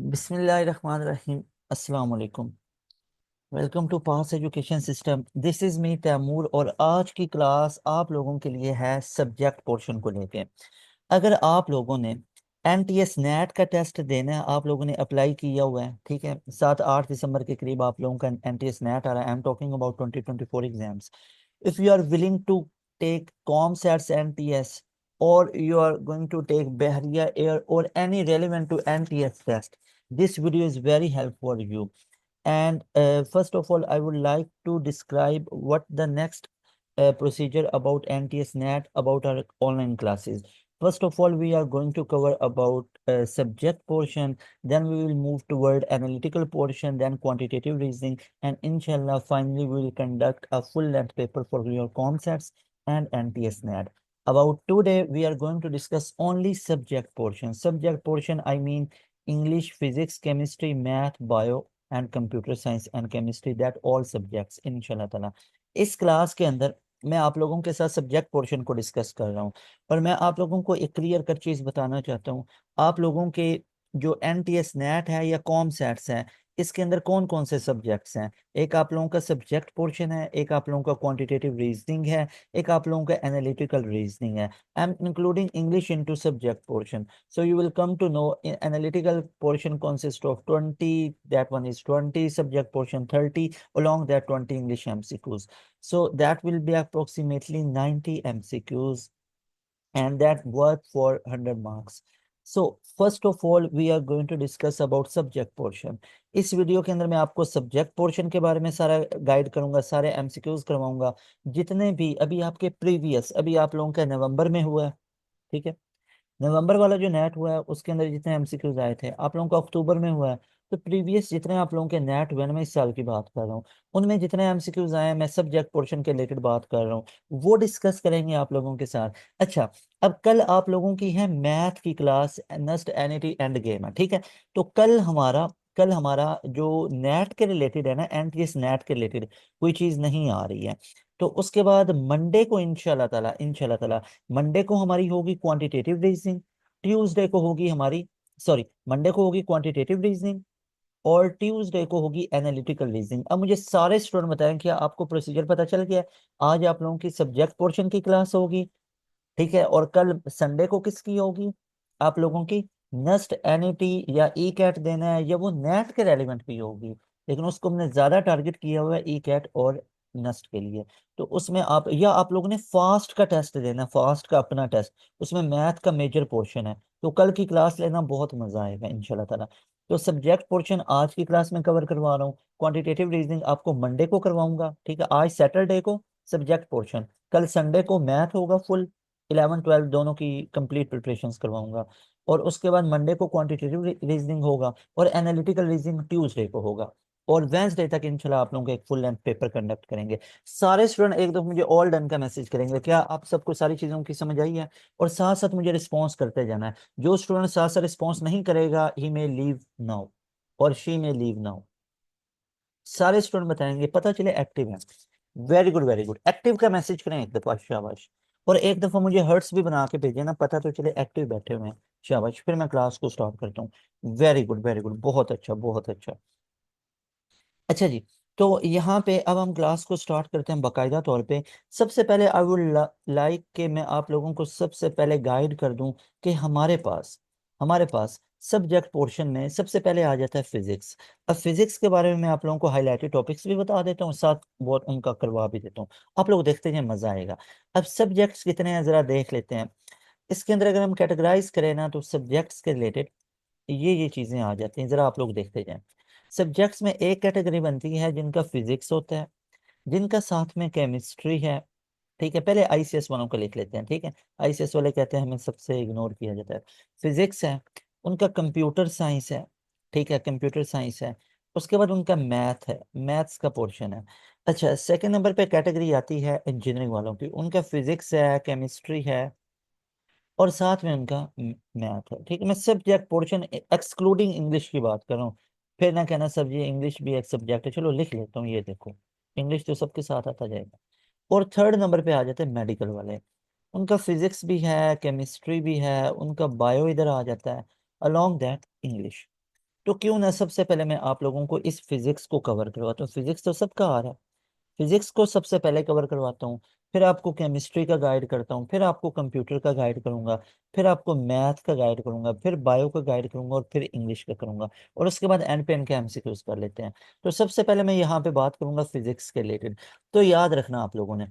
बिस्मिल्लाहिर्रहमानिर्रहीम। अस्सलाम वालेकुम। Welcome to pass education system. This is me Taimur और आज की क्लास आप लोगों के लिए है सब्जेक्ट पोर्शन को लेके। अगर आप लोगों ने एनटीएस नेट का टेस्ट देना है, आप लोगों ने अप्लाई किया हुआ है, ठीक है, 7-8 दिसंबर के करीब आप लोगों का एनटीएस नेट आ रहा है। I am talking about 2024 exams. if you are willing to take ComSats NTS or you are going to take Bahria Air or any relevant to NTS test, this video is very helpful for you. And first of all, I would like to describe what the next procedure about NTS NET, about our online classes. First of all, we are going to cover about subject portion, then we will move toward analytical portion, then quantitative reasoning, and inshallah, finally, we will conduct a full-length paper for your concepts and NTS NET. About today, we are going to discuss only subject portion. Subject portion, I mean English, physics, chemistry, math, bio, and computer science and chemistry, that all subjects इंशाल्लाह ताला। इस class के अंदर मैं आप लोगों के साथ सब्जेक्ट पोर्शन को डिस्कस कर रहा हूँ और मैं आप लोगों को एक क्लियर कट चीज़ बताना चाहता हूँ। आप लोगों के जो एनटीएस नेट है या कॉम सेट्स हैं, इसके अंदर कौन कौन से सब्जेक्ट्स हैं। एक आप लोगों का सब्जेक्ट पोर्शन है, एक आप लोगों का क्वांटिटेटिव रीजनिंग है, एक आप लोगों का एनालिटिकल रीजनिंग है। I am including English into subject portion. So you will come to know analytical portion consists of 20, that one is 20, subject portion 30, along that 20 English MCQs. So that will be approximately 90 MCQs and that worth for 100 marks. So first of all we are going to discuss about subject portion. इस video के अंदर मैं आपको subject portion के बारे में सारा guide करूंगा, सारे एमसीक्यूज करवाऊंगा, जितने भी अभी आपके प्रीवियस अभी आप लोगों का नवंबर में हुआ है, ठीक है, नवंबर वाला जो नेट हुआ है उसके अंदर जितने एमसीक्यूज आए थे, आप लोगों को अक्टूबर में हुआ है, तो प्रीवियस जितने आप लोगों के नेट हुए ना, मैं इस साल की बात कर रहा हूँ, उनमें जितने एमसीक्यूज आए हैं, मैं सब्जेक्ट पोर्शन के रिलेटेड बात कर रहा हूँ, वो डिस्कस करेंगे आप लोगों के साथ। अच्छा, अब कल आप लोगों की है मैथ की class, next annuity end game है, ठीक है। तो कल हमारा जो नेट के रिलेटेड है ना, एनटीएस नेट के रिलेटेड कोई चीज नहीं आ रही है। तो उसके बाद मंडे को इंशाल्लाह ताला मंडे को हमारी होगी क्वांटिटेटिव रीजनिंग, ट्यूसडे को होगी हमारी, सॉरी, मंडे को होगी क्वांटिटेटिव रीजनिंग और ट्यूसडे को होगी एनालिटिकल रीजनिंग। अब मुझे सारे स्टूडेंट बताएं कि आपको प्रोसीजर पता चल गया है। आज आप लोगों की सब्जेक्ट पोर्शन की क्लास होगी, ठीक है, और कल संडे को किसकी होगी, आप लोगों की नेक्स्ट एनईटी या ई कैट देना है, या वो नेट के रेलिवेंट भी होगी, लेकिन उसको हमने ज्यादा टारगेट किया हुआ है ई कैट और नेक्स्ट के लिए। तो उसमें आप, या आप लोगों ने फास्ट का टेस्ट देना है, फास्ट का अपना टेस्ट, उसमें मैथ का मेजर पोर्शन है। तो कल की क्लास लेना बहुत मजा आएगा इंशाल्लाह ताला। तो सब्जेक्ट पोर्शन आज की क्लास में कवर करवा रहा हूँ, क्वांटिटेटिव रीजनिंग आपको मंडे को करवाऊंगा, ठीक है, आज सैटरडे को सब्जेक्ट पोर्शन, कल संडे को मैथ होगा फुल, 11 12 दोनों की कंप्लीट प्रिपरेशंस करवाऊंगा, और उसके बाद मंडे को क्वांटिटेटिव रीजनिंग होगा और एनालिटिकल रीजनिंग ट्यूसडे को होगा, और वेंसडे तक इंशाल्लाह आप लोगों का एक फुल लेंथ पेपर कंडक्ट करेंगे। सारे स्टूडेंट एक दो मुझे ऑल डन का मैसेज करेंगे, क्या आप सबको सारी चीज़ों की समझ आई है, और साथ साथ मुझे रिस्पॉन्स करते जाना है। जो स्टूडेंट साथ साथ रिस्पॉन्स नहीं करेगा, ही मे लीव नाउ और शी मे लीव नाउ। सारे स्टूडेंट बताएंगे, पता चले एक्टिव है। Very good very good, active का मैसेज करें एक दफा, शाबाश। और एक दफा मुझे हर्ट्स भी बना के भेजे ना, पता तो चले एक्टिव बैठे हुए हैं, शाबाश। फिर मैं क्लास को स्टार्ट करता हूँ। वेरी गुड, बहुत अच्छा बहुत अच्छा। अच्छा जी, तो यहाँ पे अब हम क्लास को स्टार्ट करते हैं बाकायदा तौर पे। सबसे पहले आई वुड लाइक कि मैं आप लोगों को सबसे पहले गाइड कर दूं कि हमारे पास सब्जेक्ट पोर्शन में सबसे पहले आ जाता है फिजिक्स। अब फिजिक्स के बारे में मैं आप लोगों को हाईलाइटेड टॉपिक्स भी बता देता हूँ, साथ बहुत उनका करवा भी देता हूँ। आप लोग देखते हैं, मजा आएगा। अब सब्जेक्ट्स कितने हैं जरा देख लेते हैं। इसके अंदर अगर हम कैटेगराइज करें ना, तो सब्जेक्ट्स के रिलेटेड ये चीजें आ जाती हैं, जरा आप लोग देखते जाएं। सब्जेक्ट्स में एक कैटेगरी बनती है जिनका फिजिक्स होता है, जिनका साथ में केमिस्ट्री है, ठीक है। पहले आईसीएस वालों को लिख लेते हैं, ठीक है। आईसीएस वाले कहते हैं हमें सबसे इग्नोर किया जाता है। फिजिक्स है, उनका कंप्यूटर साइंस है, ठीक है, कंप्यूटर साइंस है। उसके बाद उनका मैथ है, मैथ्स का पोर्शन है। अच्छा, सेकंड नंबर पे कैटेगरी आती है इंजीनियरिंग वालों की, उनका फिजिक्स है, केमिस्ट्री है और साथ में उनका मैथ है, ठीक है। मैं सब्जेक्ट पोर्शन एक्सक्लूडिंग इंग्लिश की बात कर रहा हूँ। फिर ना कहना सर जी इंग्लिश भी एक सब्जेक्ट है, चलो लिख लेता हूँ, ये देखो, इंग्लिश तो सबके साथ आता जाएगा। और थर्ड नंबर पे आ जाते हैं मेडिकल वाले, उनका फिजिक्स भी है, केमिस्ट्री भी है, उनका बायो इधर आ जाता है, अलोंग दैट इंग्लिश। तो क्यों ना सबसे पहले मैं आप लोगों को इस फिजिक्स को कवर करवाता हूँ। फिजिक्स तो सबका आ रहा है, फिजिक्स को सबसे पहले कवर करवाता हूँ, फिर आपको केमिस्ट्री का गाइड करता हूँ, फिर आपको कंप्यूटर का गाइड करूंगा, फिर आपको मैथ का गाइड करूंगा, फिर बायो का गाइड करूंगा, और फिर इंग्लिश का करूंगा, और उसके बाद एंड पे एंड के एमसीक्यूज कर लेते हैं। तो सबसे पहले मैं यहाँ पे बात करूंगा फिजिक्स के रिलेटेड। तो याद रखना आप लोगों ने,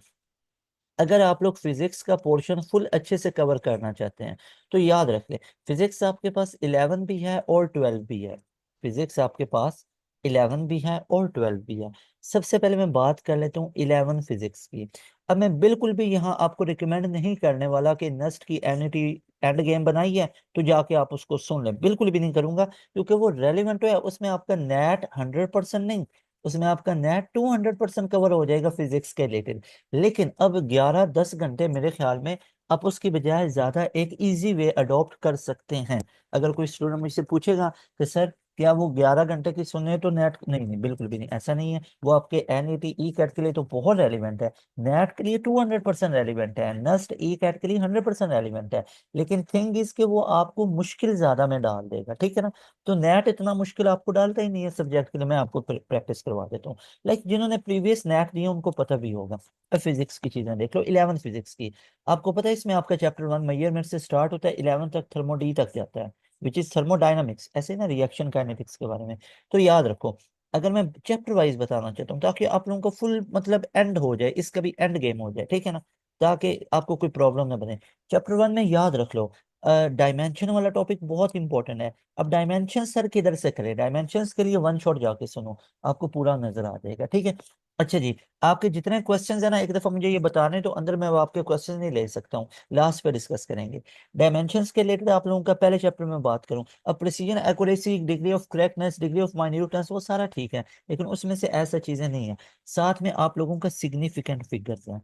अगर आप लोग फिजिक्स का पोर्शन फुल अच्छे से कवर करना चाहते हैं तो याद रख ले, फिजिक्स आपके पास 11 भी है और 12 भी है। फिजिक्स आपके पास 11 भी है और 12 भी है। सबसे पहले मैं बात कर लेता हूँ 11 फिजिक्स की। अब मैं बिल्कुल भी यहाँ आपको रिकमेंड नहीं करने वाला कि नस्ट की एनिटी एंड गेम बनाई है तो जाके आप उसको सुन लें, बिल्कुल भी नहीं करूंगा, क्योंकि वो रेलिवेंट है। उसमें आपका नेट 100% नहीं, उसमें आपका नेट 200% कवर हो जाएगा फिजिक्स के रिलेटेड। लेकिन अब 11-10 घंटे मेरे ख्याल में आप उसकी बजाय ज्यादा एक इजी वे अडॉप्ट कर सकते हैं। अगर कोई स्टूडेंट मुझसे पूछेगा कि सर क्या वो 11 घंटे की सुने तो नेट, नहीं नहीं बिल्कुल भी नहीं, ऐसा नहीं है। वो आपके एनईटी ई कैट के लिए तो बहुत रेलिवेंट है, नेट के लिए 200% रेलिवेंट है, नस्ट ई कैट के लिए 100% रेलिवेंट है। लेकिन थिंग इज कि वो आपको मुश्किल ज्यादा में डाल देगा, ठीक है ना। तो नेट इतना मुश्किल आपको डालता ही नहीं है सब्जेक्ट के लिए, मैं आपको प्रैक्टिस करवा देता हूँ। लाइक जिन्होंने प्रीवियस नेट दिए उनको पता भी होगा। फिजिक्स की चीजें देख लो, 11 फिजिक्स की। आपको पता है इसमें आपका चैप्टर 1 मेजरमेंट से स्टार्ट होता है, 11 तक थर्मोडी तक जाता है, विच इज थर्मोडायनामिक्स, ऐसे ना रिएक्शन काइनेटिक्स के बारे में। तो याद रखो, अगर मैं चैप्टर वाइज बताना चाहता हूँ ताकि आप लोगों को फुल मतलब एंड हो जाए, इसका भी एंड गेम हो जाए, ठीक है ना, ताकि आपको कोई प्रॉब्लम ना बने। चैप्टर 1 में याद रख लो, डायमेंशन वाला टॉपिक बहुत इंपॉर्टेंट है। अब डायमेंशन सर किधर से करें, डायमेंशंस के लिए वन शॉट जाके सुनो, आपको पूरा नजर आ जाएगा, ठीक है। अच्छा जी, आपके जितने क्वेश्चंस है ना एक दफा मुझे ये बताने, तो अंदर मैं वो आपके क्वेश्चन नहीं ले सकता हूँ, लास्ट पे डिस्कस करेंगे। डायमेंशंस के रिलेटेड आप लोगों का पहले चैप्टर में बात करूँ। अब precision, accuracy, degree of correctness, degree of minuteness, वो सारा ठीक है, लेकिन उसमें से ऐसा चीजें नहीं है। साथ में आप लोगों का सिग्निफिकेंट फिगर्स है,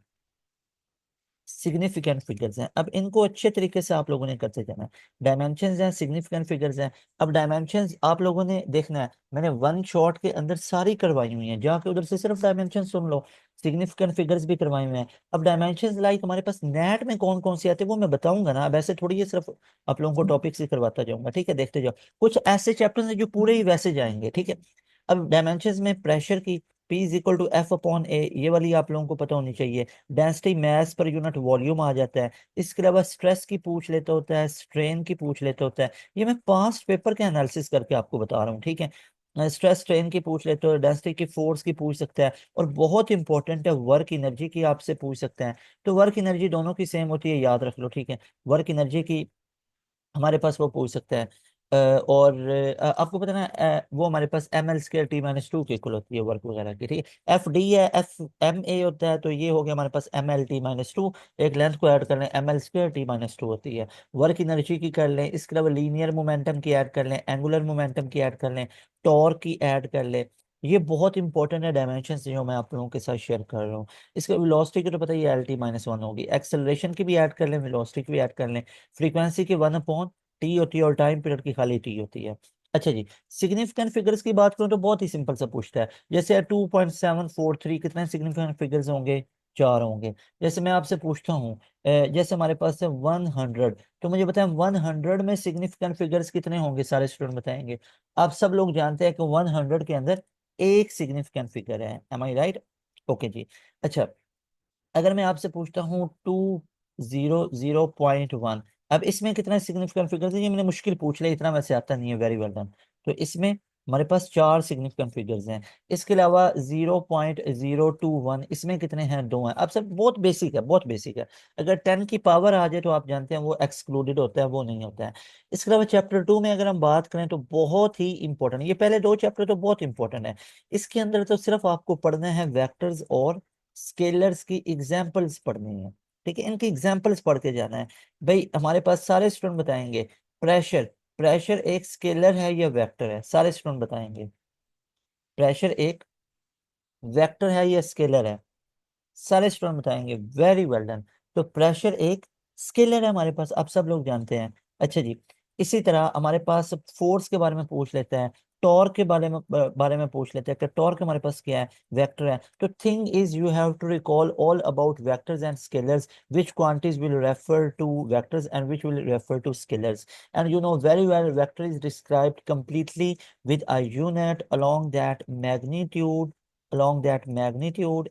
सिग्निफिकेंट फिगर्स हैं। अब इनको अच्छे तरीके से आप लोगों ने करते जाना है। डायमेंशंस हैं, सिग्निफिकेंट फिगर्स हैं। अब डायमेंशंस आप लोगों ने देखना है, मैंने वन शॉट के अंदर सारी करवाई हुई हैं, जाके उधर से सिर्फ डायमेंशन सुन लो, सिग्निफिकेंट फिगर्स भी करवाए हुए हैं। अब डायमेंशंस लाइक हमारे पास नेट में कौन कौन से आते हैं वो मैं बताऊंगा ना, अब ऐसे थोड़ी है सिर्फ आप लोगों को टॉपिक से करवाता जाऊंगा, ठीक है, देखते जाओ। कुछ ऐसे चैप्टर्स हैं जो पूरे ही वैसे जाएंगे, ठीक है। अब डायमेंशंस में प्रेशर की P is equal to F upon A, ये वाली आप लोगों को पता होनी चाहिए। Density mass per unit volume आ जाता है। इसके अलावा स्ट्रेस की पूछ लेता होता है, स्ट्रेन की पूछ लेता होता है। ये मैं पास्ट पेपर के एनालिसिस करके आपको बता रहा हूँ, ठीक है। स्ट्रेस स्ट्रेन की पूछ लेते हो, डेंसिटी की फोर्स की पूछ सकता है, और बहुत इंपॉर्टेंट है वर्क एनर्जी की आपसे पूछ सकते हैं। तो वर्क एनर्जी दोनों की सेम होती है, याद रख लो, ठीक है। वर्क एनर्जी की हमारे पास वो पूछ सकता है। और आपको पता है ना, वो हमारे पास ml² T-2 की इक्वल होती है वर्क वगैरह की, ठीक है। FD है, FMA होता है, तो ये हो गया हमारे पास ML T-2। एक लेंथ को ऐड कर लें, ml² T-2 होती है। वर्क एनर्जी की कर लें, इसके अलावा लीनियर मोमेंटम की ऐड कर लें, एंगुलर मोमेंटम की ऐड कर लें, टॉर्क की ऐड कर लें। ये बहुत इंपॉर्टेंट है डायमेंशन जो मैं आप लोगों के साथ शेयर कर रहा हूँ। इसके वेलोसिटी की तो पता है ये LT-1 होगी, एक्सेलरेशन की भी ऐड कर लें, वेलोसिटी की भी ऐड कर लें, फ्रीक्वेंसी की 1/T होती है, और टाइम पीरियड की खाली T होती है। अच्छा जी, सिग्निफिकेंट फिगर्स की बात करूं तो बहुत ही सिंपल सा पूछता है, जैसे 2.743 कितने सिग्निफिकेंट फिगर्स होंगे, 4 होंगे। जैसे मैं आपसे पूछता हूँ, जैसे हमारे पास है 100, तो मुझे बताएं 100 में सिग्निफिकेंट फिगर्स कितने होंगे, सारे स्टूडेंट बताएंगे। आप सब लोग जानते हैं कि 100 के अंदर एक सिग्निफिकेंट फिगर है, एम आई राइट? ओके जी। अच्छा, अगर मैं आपसे पूछता हूँ 200.1, अब इसमें कितना सिग्निफिकेंट फिगर्स है, ये मैंने मुश्किल पूछ लिया, इतना वैसे आता नहीं है, वेरी वेल डन। तो इसमें हमारे पास 4 सिग्निफिकेंट फिगर्स हैं। इसके अलावा 0.021, इसमें कितने हैं, 2 हैं। अब सब बहुत बेसिक है, बहुत बेसिक है। अगर 10 की पावर आ जाए तो आप जानते हैं वो एक्सक्लूडेड होता है, वो नहीं होता है। इसके अलावा चैप्टर 2 में अगर हम बात करें तो बहुत ही इंपॉर्टेंट, ये पहले 2 चैप्टर तो बहुत इंपॉर्टेंट है। इसके अंदर तो सिर्फ आपको पढ़ना है वेक्टर्स और स्केलर्स की एग्जाम्पल्स पढ़नी है, ठीक है, इनकी एग्जाम्पल्स पढ़ के जाना है। भाई हमारे पास सारे स्टूडेंट बताएंगे, प्रेशर, प्रेशर एक स्केलर है या वेक्टर है, सारे स्टूडेंट बताएंगे, प्रेशर एक वेक्टर है या स्केलर है, सारे स्टूडेंट बताएंगे, वेरी वेल डन। तो प्रेशर एक स्केलर है हमारे पास, आप सब लोग जानते हैं। अच्छा जी, इसी तरह हमारे पास फोर्स के बारे में पूछ लेता है। टॉर्क के बारे में पूछ लेते हैं कि टॉर्क हमारे पास क्या है, वेक्टर है। तो thing is you have to recall all about vectors and scalars, which quantities will refer to vectors and which will refer to scalars. And you know very well, vector is described completely with a unit along that magnitude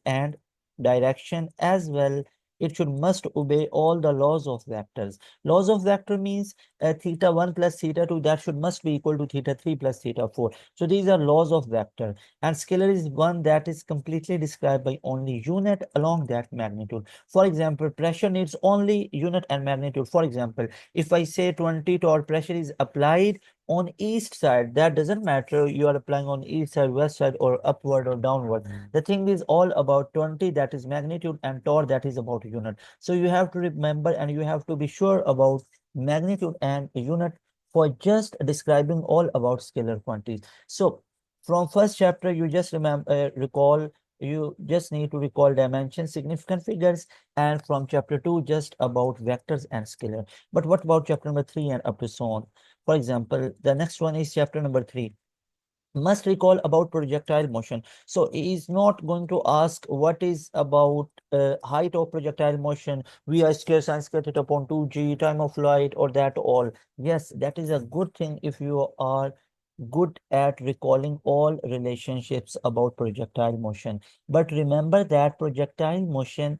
and direction as well. It should must obey all the laws of vectors. Laws of vector means theta 1 plus theta 2, that should must be equal to theta 3 plus theta 4. So these are laws of vector. And scalar is one that is completely described by only unit along that magnitude. For example, pressure needs only unit and magnitude. For example, if I say 20 torque pressure is applied on east side, that doesn't matter you are applying on east side, west side, or upward or downward. The thing is all about 20, that is magnitude, and torque, that is about unit. So you have to remember and you have to be sure about magnitude and unit for just describing all about scalar quantities. So from first chapter, you just recall, you just need to recall dimension, significant figures, and from chapter 2 just about vectors and scalar. But what about chapter number 3 and up to so on? For example, the next one is chapter number 3, must recall about projectile motion. So he is not going to ask what is about height of projectile motion, v I square sin square theta upon 2g, time of flight, or that all. Yes, that is a good thing if you are good at recalling all relationships about projectile motion. But remember that projectile motion,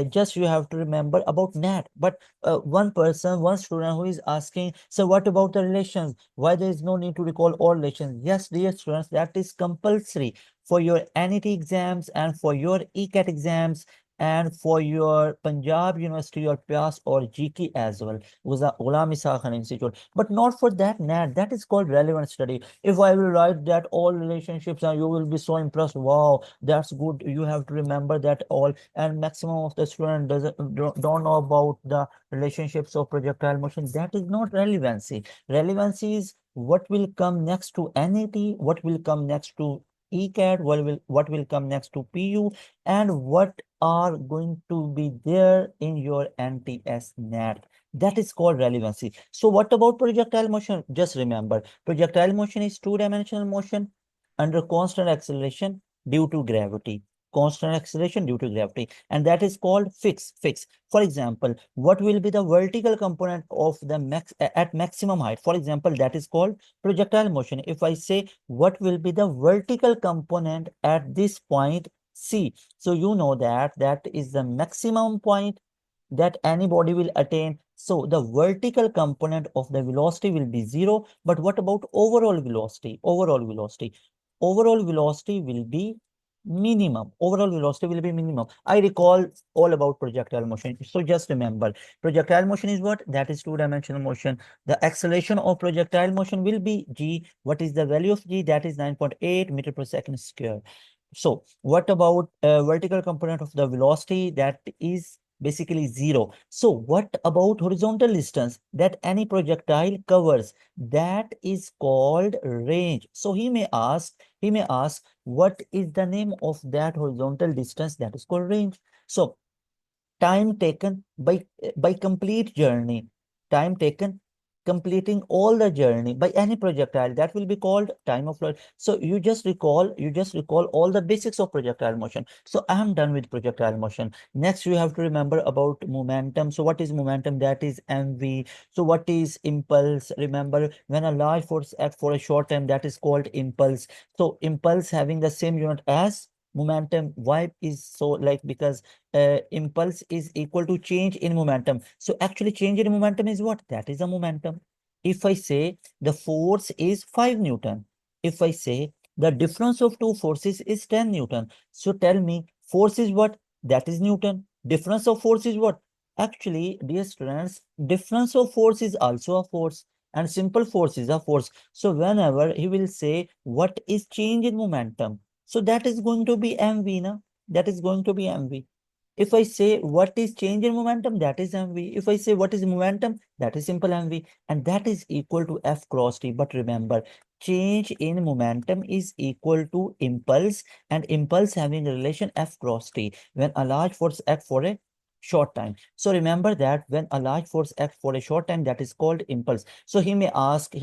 just you have to remember about net. But one student who is asking, so what about the relations? Why there is no need to recall all relations? Yes, dear students, that is compulsory for your NET exams and for your ECAT exams and for your Punjab University or PIAS or GK as well, was a Ghulam Isa Khan Institute, but not for that NAT. That is called relevant study. If I will write that all relationships and you will be so impressed, wow, that's good. You have to remember that all, and maximum of the student don't know about the relationships of projectile motion. That is not relevancy. Relevancy is what will come next to NAT, what will come next to ECAT, what will come next to PU, and what are going to be there in your NTS NAT. That is called relevancy. So what about projectile motion? Just remember, projectile motion is two-dimensional motion under constant acceleration due to gravity. Constant acceleration due to gravity, and that is called fix. For example, what will be the vertical component of the at maximum height? For example, that is called projectile motion. If I say what will be the vertical component at this point C, so you know that that is the maximum point that any body will attain. So the vertical component of the velocity will be 0. But what about overall velocity? Overall velocity will be minimum. Overall velocity will be minimum. I recall all about projectile motion. So just remember, projectile motion is what? That is two-dimensional motion. The acceleration of projectile motion will be g. What is the value of g? That is 9.8 meter per second square. So what about vertical component of the velocity? That is basically 0. So what about horizontal distance that any projectile covers? That is called range. So he may ask what is the name of that horizontal distance? That is called range. So time taken by complete journey, time taken completing all the journey by any projectile, that will be called time of flight. So you just recall all the basics of projectile motion. So I am done with projectile motion. Next you have to remember about momentum. So what is momentum? That is mv. So what is impulse? Remember, when a large force act for a short time, that is called impulse. So impulse having the same unit as momentum. Why is so? Like, because impulse is equal to change in momentum. So actually change in momentum is what? That is a momentum. If I say the force is 5 Newton, if I say the difference of two forces is 10 Newton, so tell me force is what? That is Newton. Difference of force is what? Actually, dear students, difference of force is also a force, and simple force is a force. So whenever he will say what is change in momentum, so that is going to be mv, na? That is going to be mv. If I say what is change in momentum, that is mv. If I say what is momentum, that is simple mv, and that is equal to f cross t. But remember, change in momentum is equal to impulse, and impulse having a relation f cross t. When a large force act for a short time. So remember that when a large force acts for a short time, that is called impulse. So he may ask,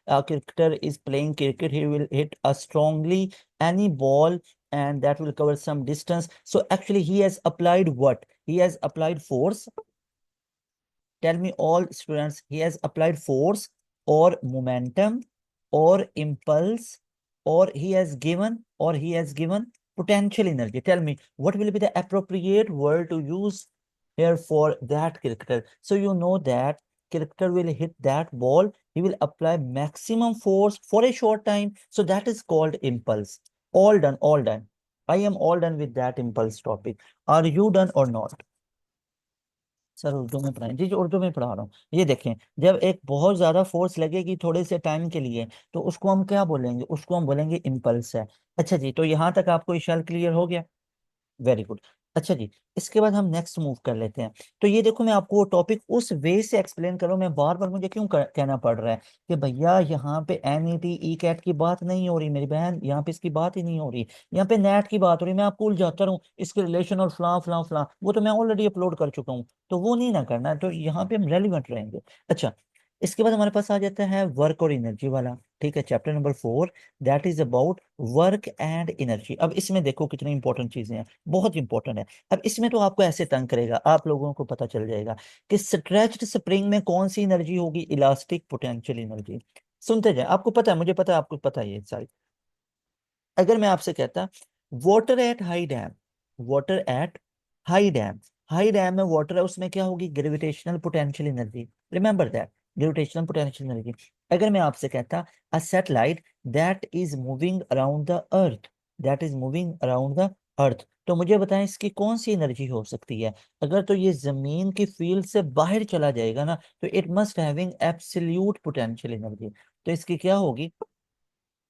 a cricketer is playing cricket, he will hit a strongly any ball and that will cover some distance. So actually he has applied what? He has applied force. Tell me all students, he has applied force or momentum or impulse or he has given potential energy. Tell me what will be the appropriate word to use here for that cricketer. So you know that cricketer will hit that ball, he will apply maximum force for a short time. So that is called impulse. All done, all done. I am all done with that impulse topic. Are you done or not? Sir Urdu में पढ़ाएं जी, जो उर्दू में पढ़ा रहा हूँ। ये देखें, जब एक बहुत ज्यादा फोर्स लगेगी थोड़े से टाइम के लिए, तो उसको हम क्या बोलेंगे? उसको हम बोलेंगे इम्पल्स है। अच्छा जी, तो यहाँ तक आपको इशारा क्लियर हो गया? Very good. अच्छा जी, इसके बाद हम नेक्स्ट मूव कर लेते हैं। तो ये देखो, मैं आपको वो टॉपिक उस वे से एक्सप्लेन करूँ, मैं बार बार मुझे क्यों कहना पड़ रहा है कि भैया यहाँ पे NET ई कैट की बात नहीं हो रही मेरी बहन, यहाँ पे इसकी बात ही नहीं हो रही, यहाँ पे नेट की बात हो रही। मैं आपको उलझाता रहूँ इसके रिलेशन और फलां फलां फलां, वो तो मैं ऑलरेडी अपलोड कर चुका हूँ, तो वो नहीं ना करना है। तो यहाँ पे हम रेलिवेंट रहेंगे। अच्छा, इसके बाद हमारे पास आ जाता है वर्क और एनर्जी वाला। ठीक है, chapter number 4, that is about work and energy. अब इसमें देखो कितनी इंपॉर्टेंट चीजें हैं, बहुत इंपॉर्टेंट है। अब इसमें तो आपको ऐसे तंग करेगा, आप लोगों को पता चल जाएगा कि स्ट्रेच्ड स्प्रिंग में कौन सी एनर्जी होगी? Elastic potential energy. सुनते जाए, आपको पता है, मुझे पता है आपको पता है ये सारी। अगर मैं आपसे कहता water at high dam, water at high dam, high dam में वाटर है, उसमें क्या होगी? Gravitational potential energy. Remember that, gravitational potential energy. अगर मैं आपसे कहता a satellite that is moving around the earth, that is moving around the earth, तो मुझे बताएं इसकी कौन सी एनर्जी हो सकती है? अगर तो ये जमीन की फील्ड से बाहर चला जाएगा ना, तो it must having absolute potential energy. तो इसकी क्या होगी?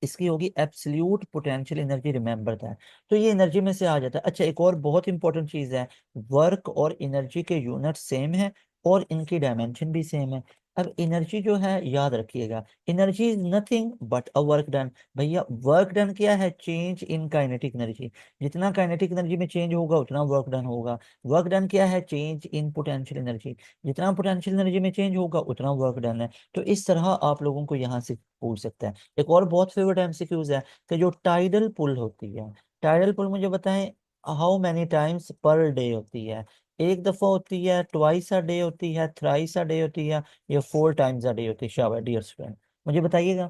इसकी होगी absolute potential energy. Remember that. तो ये एनर्जी में से आ जाता है। अच्छा, एक और बहुत इंपॉर्टेंट चीज है, वर्क और एनर्जी के यूनिट सेम है और इनकी डायमेंशन भी सेम है। अब एनर्जी जो है, याद रखिएगा, energy is nothing but a work done. भैया वर्क डन क्या है? Change in kinetic energy. जितना काइनेटिक एनर्जी में चेंज होगा उतना वर्क डन होगा। वर्क डन क्या है? Change in potential energy. जितना पोटेंशियल एनर्जी में चेंज होगा उतना वर्क डन है। तो इस तरह आप लोगों को यहाँ से पूछ सकता है। एक और बहुत फेवरेट MCQs है कि जो टाइडल पुल होती है, टाइडल पुल मुझे बताएं how many times per day होती है? एक दफा होती है, ट्वाइस अ डे होती है, थ्राइस अ डे होती है, या 4 टाइम्स अ डे होती है? शाबाश डियर स्टूडेंट, मुझे बताइएगा।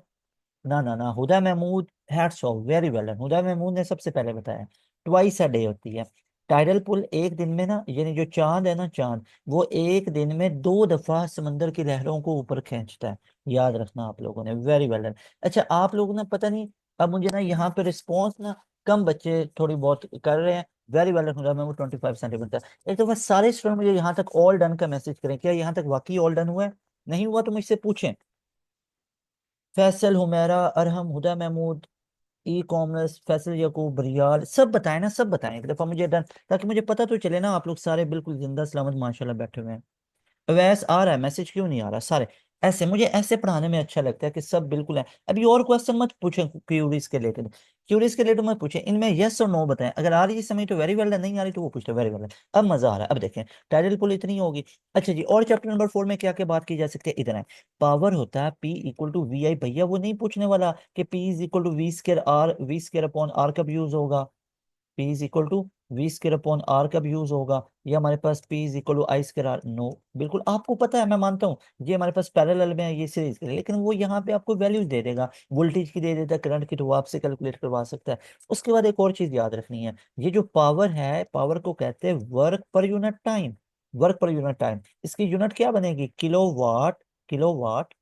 ना ना ना, Huda Mahmood, hats off, very well done. Huda Mahmood ने सबसे पहले बताया ट्वाइस अ डे होती है। टाइडल पुल एक दिन में ना, यानी जो चांद है ना, चांद वो एक दिन में 2 दफा समंदर की लहरों को ऊपर खींचता है। याद रखना आप लोगों ने, वेरी वेल डन। अच्छा, आप लोग ना पता नहीं, अब मुझे ना यहाँ पे रिस्पॉन्स ना कम बच्चे थोड़ी बहुत कर रहे हैं। Very well done, Huda Mahmood 25 centimetre. एक तो बस सारे स्टूडेंट मुझे यहाँ तक ऑल डन का मैसेज करें, क्या यहाँ तक वाकई ऑल डन हुआ है? नहीं हुआ तो मुझसे पूछें। फैसल, हुमैरा, अरहम, हुदा महमूद, ई कॉमर्स, फैसल यकूब, रियाल, सब बताएं ना, सब बताएं एक दफा मुझे डन, ताकि मुझे पता तो चले ना आप लोग सारे बिल्कुल जिंदा सलामत माशाल्लाह बैठे हुए हैं। अवैस आ रहा है मैसेज, क्यों नहीं आ रहा सारे? ऐसे मुझे ऐसे पढ़ाने में अच्छा लगता है कि सब बिल्कुल है। अभी और क्वेश्चन मत पूछें क्यूरीज के रिलेटेड, क्यूरीज के रिलेटेड मत पूछें, इनमें यस और नो बताएं। अगर आ रही है इस समय तो वेरी वेल है, नहीं आ रही तो वो पूछते वेरी वेल है। अब मजा आ रहा है, अब देखें टाइटल पुल इतनी होगी। अच्छा जी, और चैप्टर नंबर 4 में क्या क्या बात की जा सकती है? इधर है, पावर होता है P = VI। भैया वो नहीं पूछने वाला कि P = V²R, V² upon R कब यूज होगा, P = V² अपॉन R कब यूज होगा, ये हमारे पास P = I²R। नो, बिल्कुल आपको पता है, मैं मानता हूँ ये हमारे पास पैरेलल में है ये सीरीज के लिए, लेकिन वो यहाँ पे आपको वैल्यूज दे देगा, वोल्टेज की दे देता है, करंट की, तो वो आपसे कैलकुलेट करवा सकता है। उसके बाद एक और चीज याद रखनी है, ये जो पावर है, पावर को कहते हैं work per unit time. Work per unit time, इसकी यूनिट क्या बनेगी? Kilowatt, kilowatt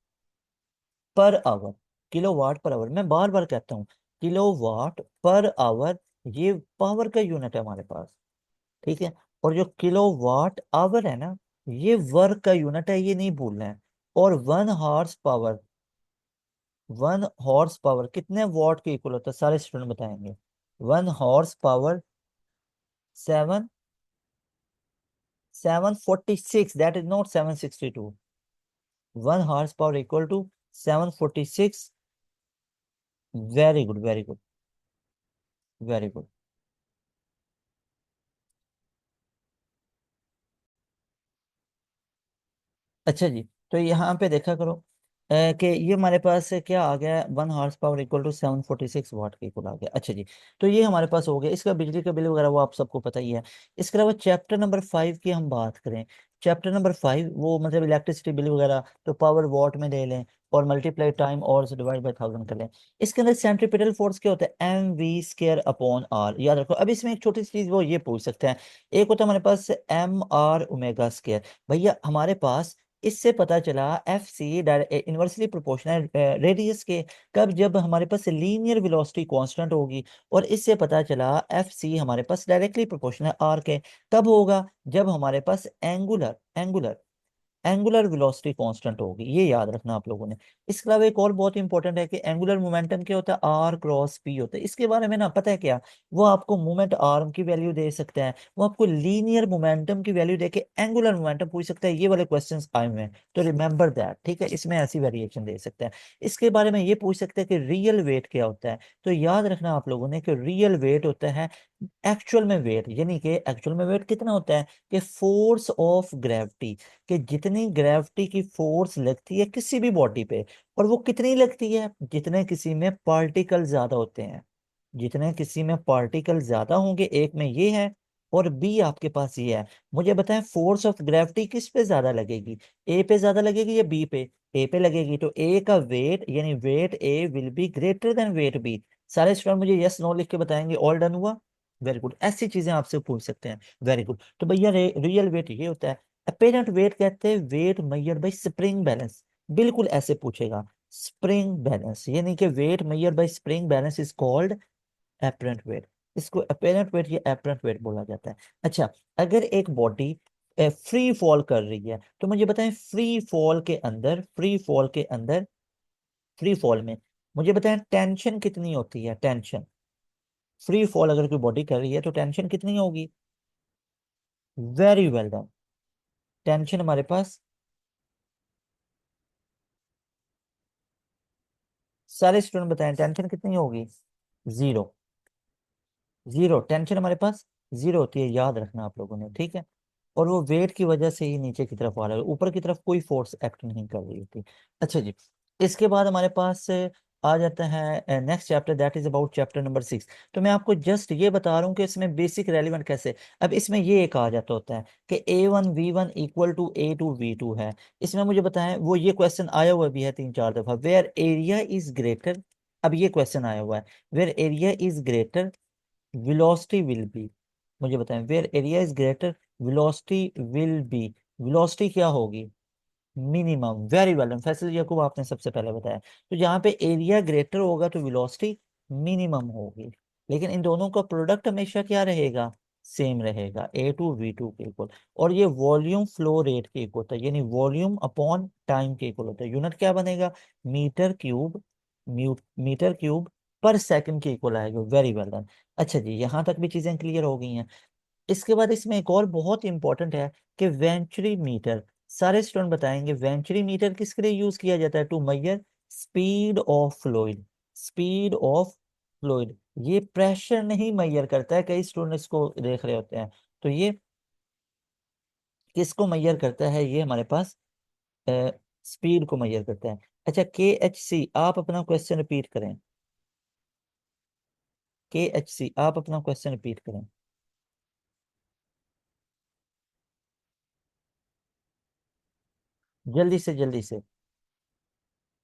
per hour, kilowatt per hour. मैं बार बार कहता हूँ किलोवाट पर आवर, ये पावर का यूनिट है हमारे पास। ठीक है, और जो किलोवाट आवर है ना, ये वर्क का यूनिट है, ये नहीं भूलना है। और 1 हॉर्स पावर, 1 हॉर्स पावर कितने वॉट के इक्वल होता है? सारे स्टूडेंट बताएंगे। 1 horse power, 746, that is not 762। 1 horse power equal to 746। Very good, very good, very good. अच्छा जी, तो यहाँ पे देखा करो कि ये हमारे पास क्या आ गया, 1 हॉर्स पावर इक्वल टू 746 वाट के इक्वल आ गया। अच्छा जी, तो ये हमारे पास हो गया, इसका बिजली का बिल वगैरह वो आप सबको पता ही है। इसके अलावा चैप्टर नंबर 5 की हम बात करें, चैप्टर नंबर 5 वो मतलब इलेक्ट्रिसिटी बिल वगैरह, तो पावर वॉट में ले लें और मल्टीप्लाई टाइम और से डिवाइड बाई 1000 कर लें। इसके अंदर सेंट्रीपिटल फोर्स क्या होता है, mv² अपॉन r, याद रखो। अब इसमें एक छोटी सी चीज वो ये पूछ सकते हैं, एक होता है हमारे पास mr ओमेगा स्क्वायर। भैया हमारे पास इससे पता चला F C inversely proportional radius के, कब, जब हमारे पास लीनियर वेलोसिटी कांस्टेंट होगी। और इससे पता चला एफ सी हमारे पास डायरेक्टली प्रोपोर्शनल आर के, कब होगा, जब हमारे पास angular angular angular velocity constant होगी। ये याद रखना आप लोगों ने। इसके अलावा एक और बहुत इंपॉर्टेंट है कि एंगुलर मोमेंटम क्या होता है, आर क्रॉस पी होता है। इसके बारे में ना पता है क्या, वो आपको मोमेंट आर्म की वैल्यू दे सकते हैं, वो आपको लीनियर मोमेंटम की वैल्यू दे के एंगुलर मोमेंटम पूछ सकता है। ये वाले क्वेश्चंस आए हुए हैं, तो रिमेंबर दैट, ठीक है। इसमें ऐसी वेरिएशन दे सकते हैं। इसके बारे में ये पूछ सकते हैं कि रियल वेट क्या होता है, तो याद रखना आप लोगों ने कि रियल वेट होता है एक्चुअल में वेट, यानी कि एक्चुअल में वेट कितना होता है कि फोर्स ऑफ ग्रेविटी, कि जितनी ग्रेविटी की फोर्स लगती है किसी भी बॉडी पे, और वो कितनी लगती है, जितने किसी में पार्टिकल ज्यादा होते हैं। जितने किसी में पार्टिकल ज्यादा होंगे, एक में ये है और बी आपके पास ये है। मुझे बताएं फोर्स ऑफ ग्रेविटी किस पे ज्यादा लगेगी, ए पे ज्यादा लगेगी या बी पे, ए पे लगेगी। तो ए का वेट यानी weight A will be greater than weight B. सारे स्टूडेंट मुझे यस नो लिख के बताएंगे, ऑल डन हुआ, वेरी गुड। ऐसी चीजें आपसे पूछ सकते हैं, वेरी गुड। तो भैया रियल वेट ये होता है। अपेरेंट वेट कहते हैं weight measured by spring balance, बिल्कुल ऐसे पूछेगा, स्प्रिंग बैलेंस, यानी कि weight measured by spring balance is called apparent weight. इसको अपेरेंट वेट या एपरेंट वेट बोला जाता है। अच्छा, अगर एक बॉडी फ्री फॉल कर रही है, तो मुझे बताएं फ्री फॉल में मुझे बताएं टेंशन कितनी होती है, टेंशन। फ्री फॉल अगर कोई बॉडी कर रही है तो टेंशन कितनी होगी, वेरी वेल डन। टेंशन हमारे पास, सारे स्टूडेंट बताएं टेंशन कितनी होगी, जीरो। जीरो टेंशन हमारे पास जीरो होती है, याद रखना आप लोगों ने, ठीक है। और वो वेट की वजह से ही नीचे की तरफ आ रहा है, ऊपर की तरफ कोई फोर्स एक्ट नहीं कर रही होती। अच्छा जी, इसके बाद हमारे पास आ जाता है next chapter, that is about chapter number 6। तो मैं आपको जस्ट ये बता रहा हूँ कि इसमें बेसिक रेलिवेंट कैसे। अब इसमें ये एक आ जाता होता है कि A1 V1 equal to A2 V2 है। इसमें मुझे बताएं, वो ये क्वेश्चन आया हुआ भी है 3 4 दफा, वेयर एरिया इज ग्रेटर। अब ये क्वेश्चन आया हुआ है, where area is greater velocity will be। मुझे बताएं where area is greater velocity will be, velocity क्या होगी, minimum. Very well, Faisal Yaqoob आपने सबसे पहले बताया। तो जहाँ पे एरिया ग्रेटर होगा तो वेलोसिटी मिनिमम होगी, लेकिन इन दोनों का प्रोडक्ट हमेशा क्या रहेगा, सेम रहेगा, A2 V2 के इक्वल। और ये वॉल्यूम फ्लो रेट के इक्वल होता है, यानी वॉल्यूम अपॉन टाइम के इक्वल होता है। यूनिट क्या बनेगा, मीटर क्यूब, मीटर क्यूब पर सेकंड के इक्वल आएगा, वेरी वेल डन। अच्छा जी, यहाँ तक भी चीजें क्लियर हो गई हैं। इसके बाद इसमें एक और बहुत इंपॉर्टेंट है कि वेंचुरी मीटर। सारे स्टूडेंट बताएंगे वेंचुरी मीटर किसके लिए यूज किया जाता है, to measure speed of fluid, speed of fluid. ये प्रेशर नहीं मेजर करता है, कई स्टूडेंट इसको देख रहे होते हैं। तो ये किसको मेजर करता है, ये हमारे पास स्पीड को मेजर करता है। अच्छा, KHC, आप अपना क्वेश्चन रिपीट करें, KHC आप अपना क्वेश्चन रिपीट करें, जल्दी से जल्दी से।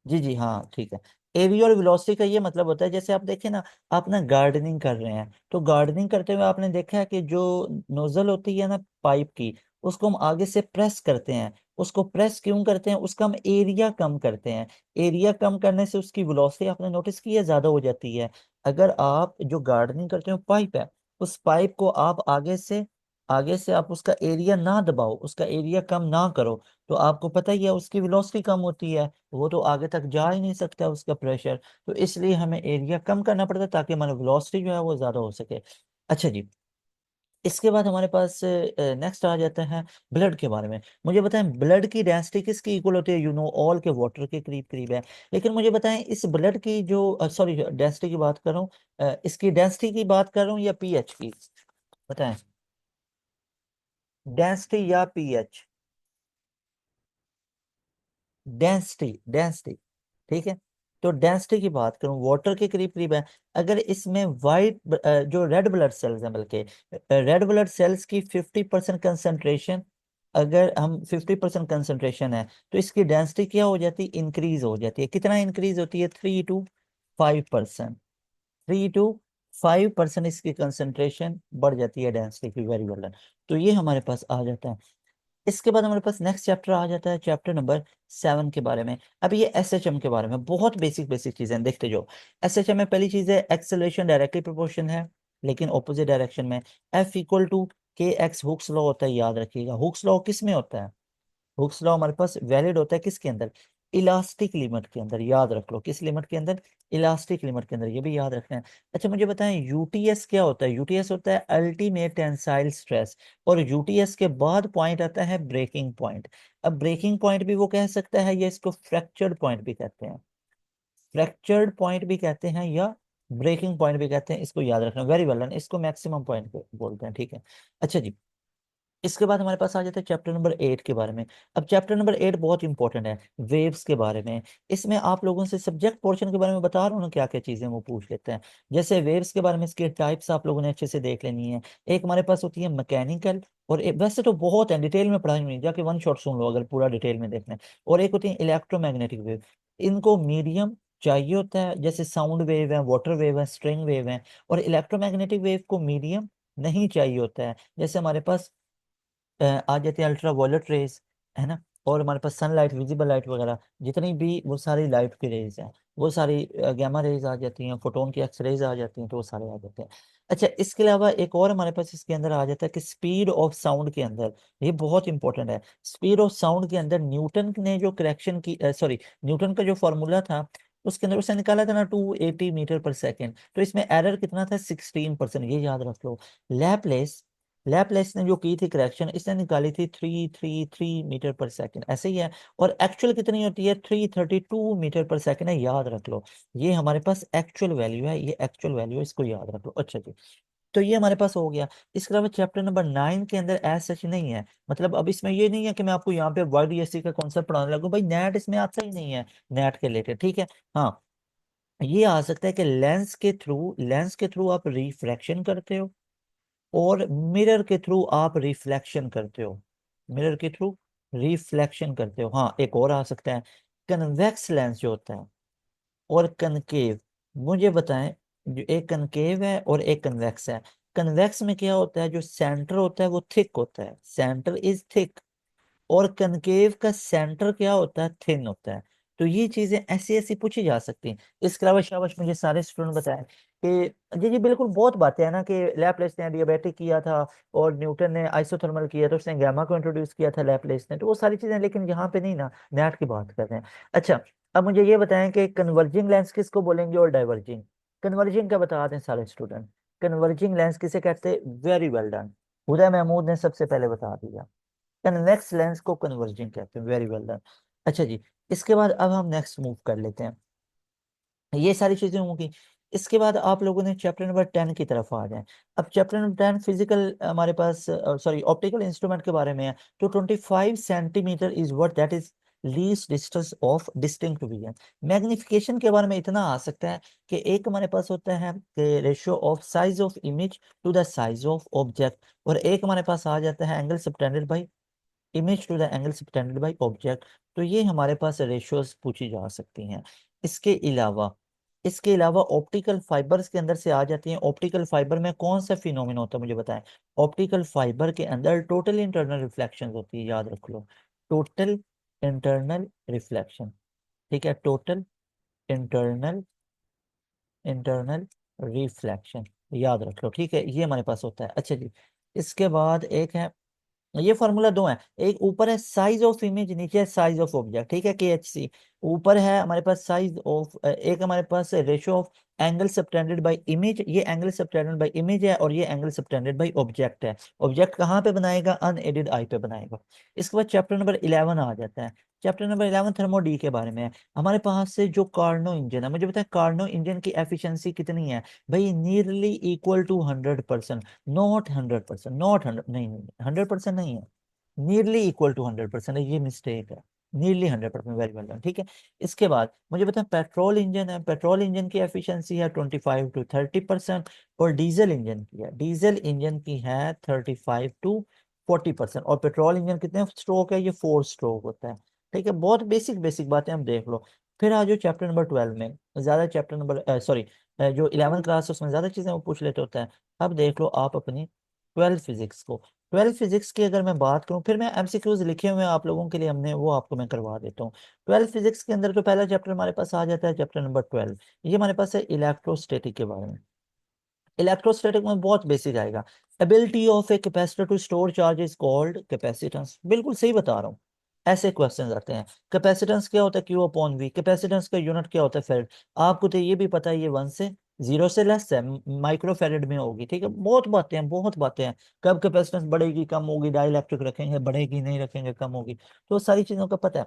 जी जी हाँ ठीक है। एरिया और वेलोसिटी का ये मतलब होता है, जैसे आप देखें ना, आप ना गार्डनिंग कर रहे हैं, तो गार्डनिंग करते हुए आपने देखा है कि जो नोजल होती है ना पाइप की, उसको हम आगे से प्रेस करते हैं। उसको प्रेस क्यों करते हैं, उसका हम एरिया कम करते हैं। एरिया कम करने से उसकी वेलोसिटी आपने नोटिस की है, ज्यादा हो जाती है। अगर आप जो गार्डनिंग करते हो पाइप है, उस पाइप को आप आगे से आप उसका एरिया ना दबाओ, उसका एरिया कम ना करो, तो आपको पता ही है उसकी वेलोसिटी कम होती है, वो तो आगे तक जा ही नहीं सकता उसका प्रेशर। तो इसलिए हमें एरिया कम करना पड़ता है ताकि हमारा वेलोसिटी जो है वो ज्यादा हो सके। अच्छा जी, इसके बाद हमारे पास नेक्स्ट आ जाता है ब्लड के बारे में। मुझे बताएं ब्लड की डेंसिटी किसकी इक्वल होती है, यू नो ऑल के वाटर के करीब करीब है। लेकिन मुझे बताएं इस ब्लड की जो सॉरी डेंसिटी की बात कर रहा हूँ, इसकी डेंसिटी की बात कर रहा हूँ या पीएच की, बताएं, डेंसिटी या पीएच। डेंसिटी, डेंसिटी, ठीक है। तो डेंसिटी की बात करूं, वाटर के करीब करीब है। अगर इसमें वाइट जो रेड ब्लड सेल्स हैं, बल्कि रेड ब्लड सेल्स की 50% कंसंट्रेशन, अगर हम 50% कंसंट्रेशन है तो इसकी डेंसिटी क्या हो जाती है, इंक्रीज हो जाती है। कितना इंक्रीज होती है, 3 to 5%। 3 to 5% इसकी कंसंट्रेशन बढ़ जाती है डेंसिटी की, वेरी वेल। तो ये हमारे पास आ जाता है। इसके बाद हमारे पास नेक्स्ट चैप्टर आ जाता है, चैप्टर नंबर 7 के बारे में। अब ये एसएचएम के बारे में बहुत बेसिक बेसिक चीजें देखते जाओ। एसएचएम में पहली चीज है एक्सेलरेशन डायरेक्टली प्रोपोर्शन है, लेकिन ऑपोजिट डायरेक्शन में। एफ इक्वल टू के एक्स हुक्स लॉ होता है, याद रखिएगा। हुक्स लॉ किस में होता है, हुक्स लॉ हमारे पास वैलिड होता है किसके अंदर, इलास्टिक लिमिट के अंदर। याद रख लो, किस लिमिट के अंदर, इलास्टिक लिमिट के अंदर, ये भी याद रखना है। अच्छा मुझे बताएं यूटीएस क्या होता है। यूटीएस होता है अल्टीमेट टेंसाइल स्ट्रेस, और यूटीएस के बाद पॉइंट आता है ब्रेकिंग पॉइंट। अब ब्रेकिंग पॉइंट भी वो कह सकता है, या इसको फ्रैक्चर्ड पॉइंट भी कहते हैं, फ्रैक्चर्ड पॉइंट भी कहते हैं या ब्रेकिंग पॉइंट भी कहते हैं। इसको याद रखना, वेरी वेल। इसको मैक्सिमम पॉइंट बोलते हैं, ठीक है। अच्छा जी, इसके बाद हमारे पास आ जाता है चैप्टर नंबर 8 के बारे में। अब चैप्टर नंबर 8 बहुत इंपॉर्टेंट है, वेव्स के बारे में। इसमें आप लोगों से सब्जेक्ट पोर्शन के बारे में बता रहा हूँ ना, क्या क्या चीजें वो पूछ लेते हैं। जैसे वेव्स के बारे में, इसके टाइप्स आप लोगों ने अच्छे से देख लेनी है। एक हमारे पास होती है मैकेनिकल, और वैसे तो बहुत है, डिटेल में पढ़ाई नहीं, जाके वन शॉट सुन लो अगर पूरा डिटेल में देखना है। और एक होती है इलेक्ट्रोमैग्नेटिक वेव। इनको मीडियम चाहिए होता है, जैसे साउंड वेव है, वाटर वेव है, स्ट्रिंग वेव है। और इलेक्ट्रोमैग्नेटिक वेव को मीडियम नहीं चाहिए होता है, जैसे हमारे पास आ जाती है अल्ट्रा वायलेट रेज, है ना। और हमारे पास सनलाइट, विजिबल लाइट वगैरह, जितनी भी वो सारी लाइट की रेज हैं, वो सारी गैमा रेज आ जाती हैं, फोटोन की एक्स रेज आ जाती हैं, तो वो सारे आ जाते हैं। अच्छा इसके अलावा एक और हमारे पास इसके अंदर आ जाता है कि स्पीड ऑफ साउंड के अंदर, ये बहुत इंपॉर्टेंट है। स्पीड ऑफ साउंड के अंदर न्यूटन ने जो करेक्शन की, सॉरी, न्यूटन का जो फॉर्मूला था, उसके अंदर उसने निकाला था ना 280 मीटर पर सेकेंड, तो इसमें एरर कितना था, 16%, ये याद रख लो। लैपलेस, लैपलेस ने जो की थी करेक्शन, इसने निकाली थी 333 मीटर पर सेकेंड, ऐसे ही है। और एक्चुअल कितनी होती है, 332 मीटर पर सेकेंड है, याद रख लो। ये हमारे पास एक्चुअल वैल्यू है, ये एक्चुअल वैल्यू है, इसको याद रख लो। अच्छा जी, तो ये हमारे पास हो गया। इसके अलावा चैप्टर नंबर 9 के अंदर एज सच नहीं है, मतलब अब इसमें ये नहीं है कि मैं आपको यहाँ पे YDSC का कॉन्सेप्ट पढ़ाने लगूँ, भाई नेट इसमें आता ही नहीं है, नेट के रिलेटेड, ठीक है। हाँ, ये आ सकता है कि लेंस के थ्रू आप रिफ्रैक्शन करते हो, और मिरर के थ्रू आप रिफ्लेक्शन करते हो, मिरर के थ्रू रिफ्लेक्शन करते हो। हाँ, एक और आ सकता है, कन्वेक्स लेंस जो होता है, और कनकेव। मुझे बताएं, जो एक कनकेव है और एक कन्वेक्स है। कन्वेक्स में क्या होता है, जो सेंटर होता है वो थिक होता है, सेंटर इज थिक। और कनकेव का सेंटर क्या होता है, थिन होता है। तो ये चीजें ऐसी ऐसी पूछी जा सकती हैं। इसके अलावा शाबाश मुझे सारे स्टूडेंट बताएं कि जी जी बिल्कुल, बहुत बातें हैं ना, कि लैपलेस ने adiabatic किया था, और न्यूटन ने आइसोथर्मल किया, तो उसने गामा को इंट्रोड्यूस किया था लैपलेस ने, तो वो सारी चीजें, लेकिन यहाँ पे नहीं ना, नेट की बात कर रहे हैं। अच्छा, अब मुझे ये बताएं कि कन्वर्जिंग लेंस किसको बोलेंगे, और डाइवर्जिंग। कन्वर्जिंग का बता दें सारे स्टूडेंट, कन्वर्जिंग लेंस किसे कहते हैं, very well done, Huda Mahmood ने सबसे पहले बता दिया। कन्वेक्स लेंस को कन्वर्जिंग कहते हैं, वेरी वेल डन। अच्छा जी, इसके बाद अब हम नेक्स्ट मूव कर लेते हैं। ये सारी चीजें होंगी। इसके बाद आप लोगों ने चैप्टर नंबर 10 की तरफ आ जाए। अब चैप्टर नंबर 10 फिजिकल हमारे पास, सॉरी, ऑप्टिकल इंस्ट्रूमेंट के बारे में है। तो 25 centimetre is what that is least distance of distinct vision. Magnification के बारे में इतना आ सकता है कि एक हमारे पास होता है कि ratio of size of image to the size of object, और एक हमारे पास आ जाता है angle subtended by image to the angle subtended by object. तो ये हमारे पास रेशियोज पूछी जा सकती हैं। इसके अलावा, ऑप्टिकल फाइबर्स के अंदर से आ जाती हैं। ऑप्टिकल फाइबर में कौन सा फिनोमिना होता है, मुझे बताएं। ऑप्टिकल फाइबर के अंदर टोटल इंटरनल रिफ्लेक्शन होती है, याद रख लो, टोटल इंटरनल रिफ्लेक्शन, ठीक है, टोटल इंटरनल इंटरनल रिफ्लेक्शन, याद रख लो, ठीक है, ये हमारे पास होता है। अच्छा जी, इसके बाद एक है, ये फॉर्मूला दो है, एक ऊपर है साइज ऑफ इमेज, नीचे है साइज ऑफ ऑब्जेक्ट, ठीक है, KHC। ऊपर है हमारे पास साइज ऑफ, एक हमारे पास ratio of angle subtended by image, ये एंगल सबटेंडेड बाय इमेज है, और ये एंगल सबटेंडेड बाय ऑब्जेक्ट है। ऑब्जेक्ट कहाँ पे बनाएगा, अनएडेड आई पे बनाएगा। इसके बाद चैप्टर नंबर 11 आ जाता है। चैप्टर नंबर 11 थर्मो डी के बारे में है। हमारे पास से जो कार्नो इंजन है, मुझे बताया कार्नो इंजन की एफिशिएंसी कितनी है, भाई nearly equal to 100%। Not 100%, not 100, नहीं नहीं, 100% नहीं है, नियरली इक्वल टू 100% है, ये मिस्टेक है। नीयरली 100%, वेरी वेल डन, ठीक है। इसके बाद मुझे बताएं, पेट्रोल इंजन है, पेट्रोल इंजन की एफिशिएंसी है 25 to 30%, और डीजल इंजन की है, डीजल इंजन की है 35 to 40%, और पेट्रोल इंजन कितने स्ट्रोक है, ये 4 स्ट्रोक होता है, ठीक है। बहुत बेसिक बेसिक बातें हम देख लो। फिर आ जाओ चैप्टर नंबर 12 में, ज्यादा चैप्टर नंबर सॉरी जो 11 क्लास है उसमें ज्यादा चीजें वो पूछ लेते होते हैं। अब देख लो आप अपनी 12 फिजिक्स को, 12 फिजिक्स की अगर मैं बात करूं, फिर मैं एमसीक्यूज लिखे हुए हैं आप लोगों के लिए हमने, वो आपको मैं करवा देता हूँ। 12 फिजिक्स के अंदर तो पहला चैप्टर हमारे पास आ जाता है, चैप्टर नंबर 12, ये हमारे पास है इलेक्ट्रोस्टैटिक के बारे में। इलेक्ट्रोस्टैटिक में बहुत बेसिक आएगा। Ability of a capacitor to store charge is called capacitance, बिल्कुल सही बता रहा हूँ। ऐसे क्वेश्चन आते हैं, कैपेसिटेंस क्या होता है, क्यू अपॉन वी, कैपेसिटेंस का यूनिट क्या होता है, फेरेड। आपको तो ये भी पता है, ये 1 से 0 से लेस है, माइक्रो फेरेड में होगी, ठीक है। बहुत बातें हैं, बहुत बातें हैं, कब कैपेसिटेंस बढ़ेगी कम होगी, डाइलेक्ट्रिक रखेंगे बढ़ेगी, नहीं रखेंगे कम होगी, तो सारी चीजों का पता है।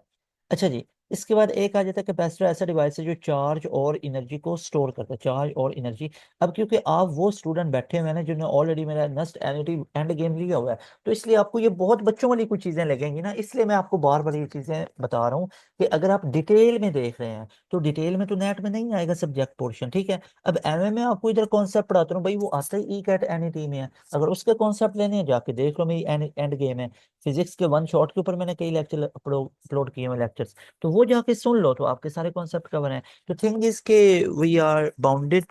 अच्छा जी, इसके बाद एक आ जाता है कैपेसिटर, ऐसा डिवाइस है जो चार्ज और एनर्जी को स्टोर करता है, चार्ज और एनर्जी। अब क्योंकि आप वो स्टूडेंट बैठे हुए हैं ना जिन्होंने ऑलरेडी मेरा नेक्स्ट एनुटी एंड गेम लिया हुआ है, तो इसलिए आपको ये बहुत बच्चों वाली कुछ चीजें लगेंगी ना, इसलिए मैं आपको बार बार ये चीजें बता रहा हूँ कि अगर आप डिटेल में देख रहे हैं तो डिटेल में तो नेट में नहीं आएगा सब्जेक्ट पोर्शन, ठीक है। अब एमए में आपको इधर कॉन्सेप्ट पढ़ाता हूँ भाई, वो आता ही ई कैट एनईटी में है, अगर उसके कॉन्सेप्ट लेने हैं जाके देख लो, मेरी एंड गेम है। फिजिक्स के 1 शॉट के ऊपर मैंने कई लेक्चर अपलोड किए हुए लेक्चर्स, तो वो जाके सुन लो तो आपके सारे कॉन्सेप्ट कवर हैं। तो थिंग इज के we are bounded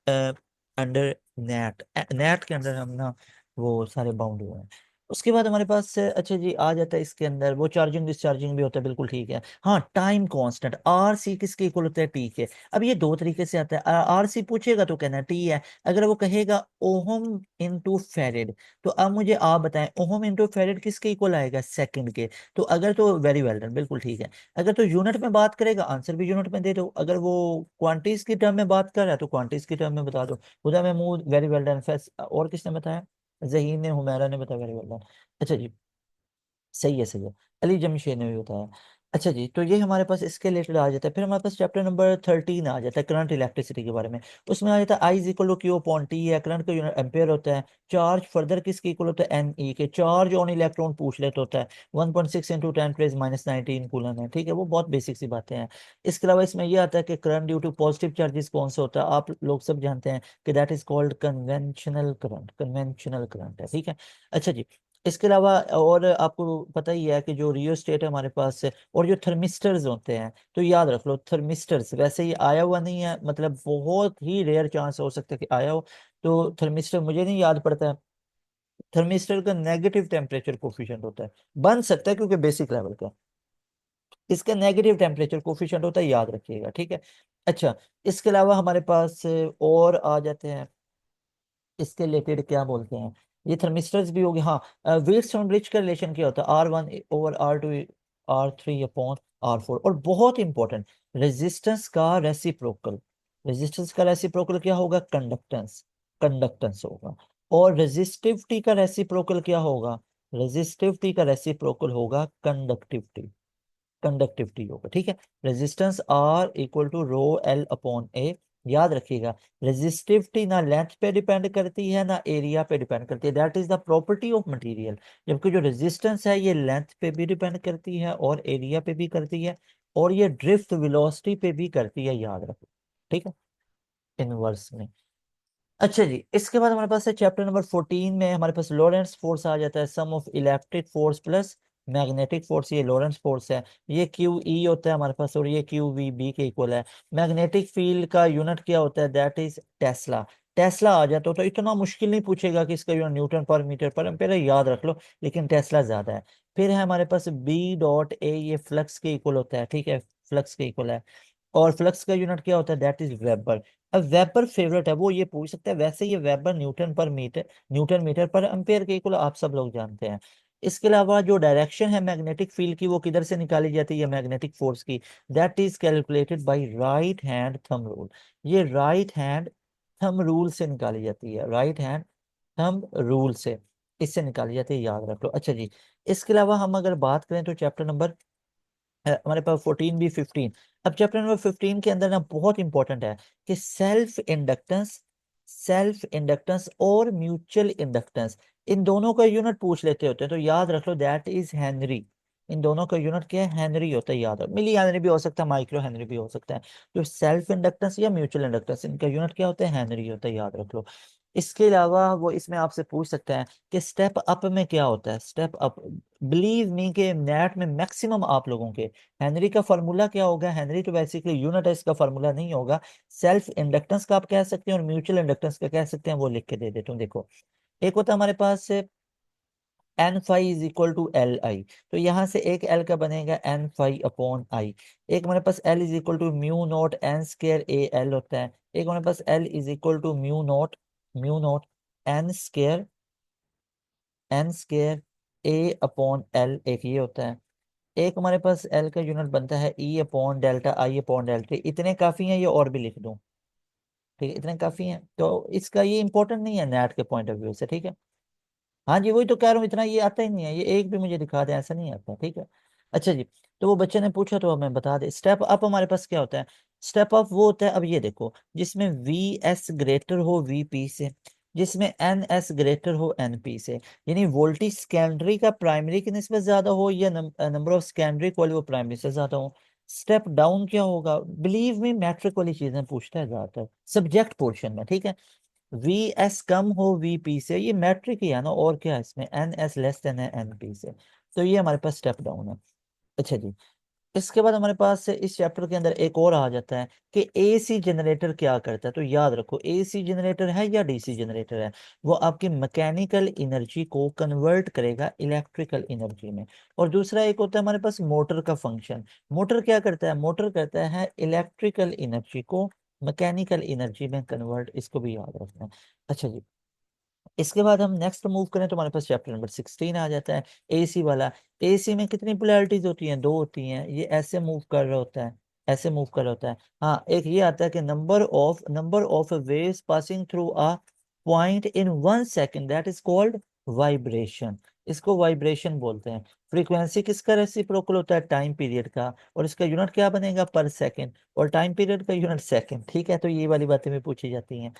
under net, net के अंदर हम ना वो सारे बाउंड हुए हैं। उसके बाद हमारे पास अच्छा जी आ जाता है इसके अंदर, वो चार्जिंग डिस्चार्जिंग भी होता है, बिल्कुल ठीक है। हाँ, टाइम कांस्टेंट आर सी किसके इक्वल होता है, टी के। अब ये दो तरीके से आता है, आर सी पूछेगा तो कहना टी है, अगर वो कहेगा ओहम इंटू फेरेड, तो अब मुझे आप बताएं ओहम इंटू फेरेड किसके इक्वल आएगा, सेकंड के। तो अगर तो वेरी वेल डन, बिल्कुल ठीक है। अगर तो यूनिट में बात करेगा आंसर भी यूनिट में दे दो, अगर वो क्वांटिटीज की टर्म में बात कर रहा है तो क्वांटिटीज की टर्म में बता दो। खुदा महमूद वेरी वेल डन, फैस और किसने बताया, जहीन ने, हुमैरा ने बताया, वेरी वेल डन। अच्छा जी, सही है, सही है। अली जमशेद ने भी बताया। अच्छा जी, तो ये हमारे पास इसके रिलेटेड आ जाता है। फिर हमारे पास चैप्टर नंबर 13 आ जाता है करंट इलेक्ट्रिसिटी के बारे में। उसमें आ जाता है I is equal to Q upon T है, करंट का यूनिट एम्पेयर होता है। चार्ज फर्दर किसके इक्वल होता है, एन ई के, चार्ज ऑन इलेक्ट्रॉन पूछ लेते होता है, 1.6 इंटू 10 - 19 कूलन है, ठीक है। वो बहुत बेसिक सी बातें हैं। इसके अलावा इसमें ये आता है कि current due to positive charges कौन सा होता है, आप लोग सब जानते हैं कि that is called conventional current, conventional current है, ठीक है। अच्छा जी, इसके अलावा और आपको पता ही है कि जो रियोस्टेट है हमारे पास है, और जो थर्मिस्टर्स होते हैं, तो याद रख लो थर्मिस्टर्स, वैसे ही आया हुआ नहीं है, मतलब बहुत ही रेयर चांस हो सकता है कि आया हो, तो थर्मिस्टर मुझे नहीं याद पड़ता है। थर्मिस्टर का नेगेटिव टेम्परेचर कोफिशिएंट होता है, बन सकता है क्योंकि बेसिक लेवल का, इसका नेगेटिव टेम्परेचर कोफिशिएंट होता है, याद रखिएगा, ठीक है। अच्छा, इसके अलावा हमारे पास और आ जाते हैं, इसके रिलेटेड क्या बोलते हैं, ये थर्मिस्टर्स भी हो गए। हाँ, व्हीटस्टोन ब्रिज का रिलेशन क्या होता है, R1 over R2 R3 upon R4, और बहुत इंपॉर्टेंट, रेजिस्टेंस का रेसिप्रोकल, रेजिस्टेंस का रेसिप्रोकल क्या होगा, कंडक्टेंस, कंडक्टेंस होगा। और रेजिस्टिविटी का रेसिप्रोकल क्या होगा, रेजिस्टिविटी का रेसिप्रोकल होगा कंडक्टिविटी, कंडक्टिविटी होगा, ठीक है। Resistance R equal to rho L upon A, याद रखिएगा। रेजिस्टिविटी ना लेंथ पे डिपेंड करती है ना एरिया पे डिपेंड करती है, that is the property of material. जबकि जो रेजिस्टेंस है ये लेंथ पे भी डिपेंड करती है और एरिया पे भी करती है, और ये ड्रिफ्ट वेलोसिटी पे भी करती है, याद रखो, ठीक है, इनवर्स में। अच्छा जी, इसके बाद हमारे पास है चैप्टर नंबर 14 में हमारे पास लॉरेंट्स फोर्स आ जाता है, sum of electric force plus magnetic force, ये लॉरेंट्स फोर्स है। ये क्यू ई होता है हमारे पास, और ये क्यू वी बी के इक्वल है। मैग्नेटिक फील्ड का यूनिट क्या होता है, दैट इज टेस्ला, टेस्ला आ जाता तो इतना मुश्किल नहीं पूछेगा कि इसका यूनिट न्यूटन पर मीटर पर एम्पीयर है, याद रख लो, लेकिन टेस्ला ज्यादा है। फिर है हमारे पास बी डॉट ए, ये फ्लक्स के इक्वल होता है, ठीक है, फ्लक्स के इक्वल है। और फ्लक्स का यूनिट क्या होता है, दैट इज वेबर। अब वेबर फेवरेट है, वो ये पूछ सकता है, वैसे ये वेबर न्यूटन पर मीटर, न्यूटन मीटर पर एम्पेयर के इक्वल आप सब लोग जानते हैं। इसके अलावा जो डायरेक्शन है मैग्नेटिक फील्ड की, वो किधर से निकाली जाती है, मैग्नेटिक फोर्स की, that is calculated by right hand thumb rule. ये राइट हैंड थंब रूल से निकाली जाती है, राइट हैंड थंब रूल से इससे निकाली जाती है, याद रख लो। अच्छा जी, इसके अलावा हम अगर बात करें तो चैप्टर नंबर हमारे पास 14 भी 15। अब चैप्टर नंबर 15 के अंदर ना बहुत इंपॉर्टेंट है कि सेल्फ इंडक्टेंस, सेल्फ इंडक्टेंस और म्यूचुअल इंडक्टेंस, इन दोनों का यूनिट पूछ लेते होते हैं, तो याद रख लो दैट इज हेनरी, इन दोनों का यूनिट क्या है, हेनरी होता है, याद है। मिली हेनरी भी हो सकता है, माइक्रो हेनरी भी हो सकता है। जो सेल्फ इंडक्टेंस या म्यूचुअल इंडक्टेंस, इनका यूनिट क्या होता है, हेनरी होता है, याद रख लो। इसके अलावा वो इसमें आपसे पूछ सकता है कि स्टेप अप में क्या होता है, स्टेप अप। बिलीव मी के नेट में मैक्सिमम आप लोगों के हेनरी का फार्मूला क्या होगा, हेनरी तो बेसिकली यूनिट है, इसका फार्मूला नहीं होगा। सेल्फ इंडक्टेंस का आप कह सकते हैं और म्यूचुअल इंडक्टेंस का कह सकते हैं, वो लिख के दे देता हूँ। देखो, एक होता है हमारे पास N phi is equal to L I, तो यहां से एक एल का बनेगा एन फाई अपॉन आई। एक हमारे पास L is equal to mu naught N square A L होता है। एक हमारे पास L is equal to mu naught N square A upon L, एक ये होता है। एक हमारे पास एल का यूनिट बनता है ई अपॉन डेल्टा आई अपॉन डेल्टा। इतने काफी हैं, ये और भी लिख दूं, ठीक है, इतने काफी हैं। तो इसका ये इंपॉर्टेंट नहीं है नेट के पॉइंट ऑफ व्यू से, ठीक है। हाँ जी, वही तो कह रहा हूँ, इतना ये आता ही नहीं है, ये एक भी मुझे दिखा दे, ऐसा नहीं आता, ठीक है। अच्छा जी, तो वो बच्चे ने पूछा तो हमें बता दे। स्टेप अप हमारे पास क्या होता है, स्टेप अप वो होता है, अब ये देखो, जिसमें वी एस ग्रेटर हो वी पी से, जिसमें एन एस ग्रेटर हो एन पी से, यानी वोल्टेज सेकेंडरी का प्राइमरी की निस्बत ज्यादा हो या नंबर ऑफ सेकेंडरी कॉइल वो प्राइमरी से ज्यादा हो। स्टेप डाउन क्या होगा, बिलीव मी मैट्रिक वाली चीजें पूछता है ज्यादातर सब्जेक्ट पोर्शन में, ठीक है। वी एस कम हो वी पी से, ये मैट्रिक ही है ना, और क्या है इसमें, एन एस लेस देन है एन पी से, तो ये हमारे पास स्टेप डाउन है। अच्छा जी, इसके बाद हमारे पास से इस चैप्टर के अंदर एक और आ जाता है कि एसी जनरेटर क्या करता है। तो याद रखो, एसी जनरेटर है या डीसी जनरेटर है, वो आपकी मैकेनिकल एनर्जी को कन्वर्ट करेगा इलेक्ट्रिकल एनर्जी में। और दूसरा एक होता है हमारे पास मोटर का फंक्शन। मोटर क्या करता है, मोटर करता है इलेक्ट्रिकल एनर्जी को मैकेनिकल एनर्जी में कन्वर्ट, इसको भी याद रखना है। अच्छा जी, इसके बाद हम नेक्स्ट मूव करें तो हमारे पास चैप्टर नंबर 16 आ जाता है, एसी वाला। एसी में कितनी पोलैरिटीज होती हैं, दो होती हैं। ये ऐसे मूव कर रहा होता है, ऐसे मूव कर रहा होता है। हाँ, एक ये आता है कि number of waves passing through a point in 1 second, that is called vibration. इसको वाइब्रेशन बोलते हैं। फ्रीक्वेंसी किसका रेसिप्रोकल होता है, टाइम पीरियड का, और इसका यूनिट क्या बनेगा, पर सेकेंड, और टाइम पीरियड का यूनिट सेकेंड, ठीक है। तो ये वाली बातें भी पूछी जाती हैं।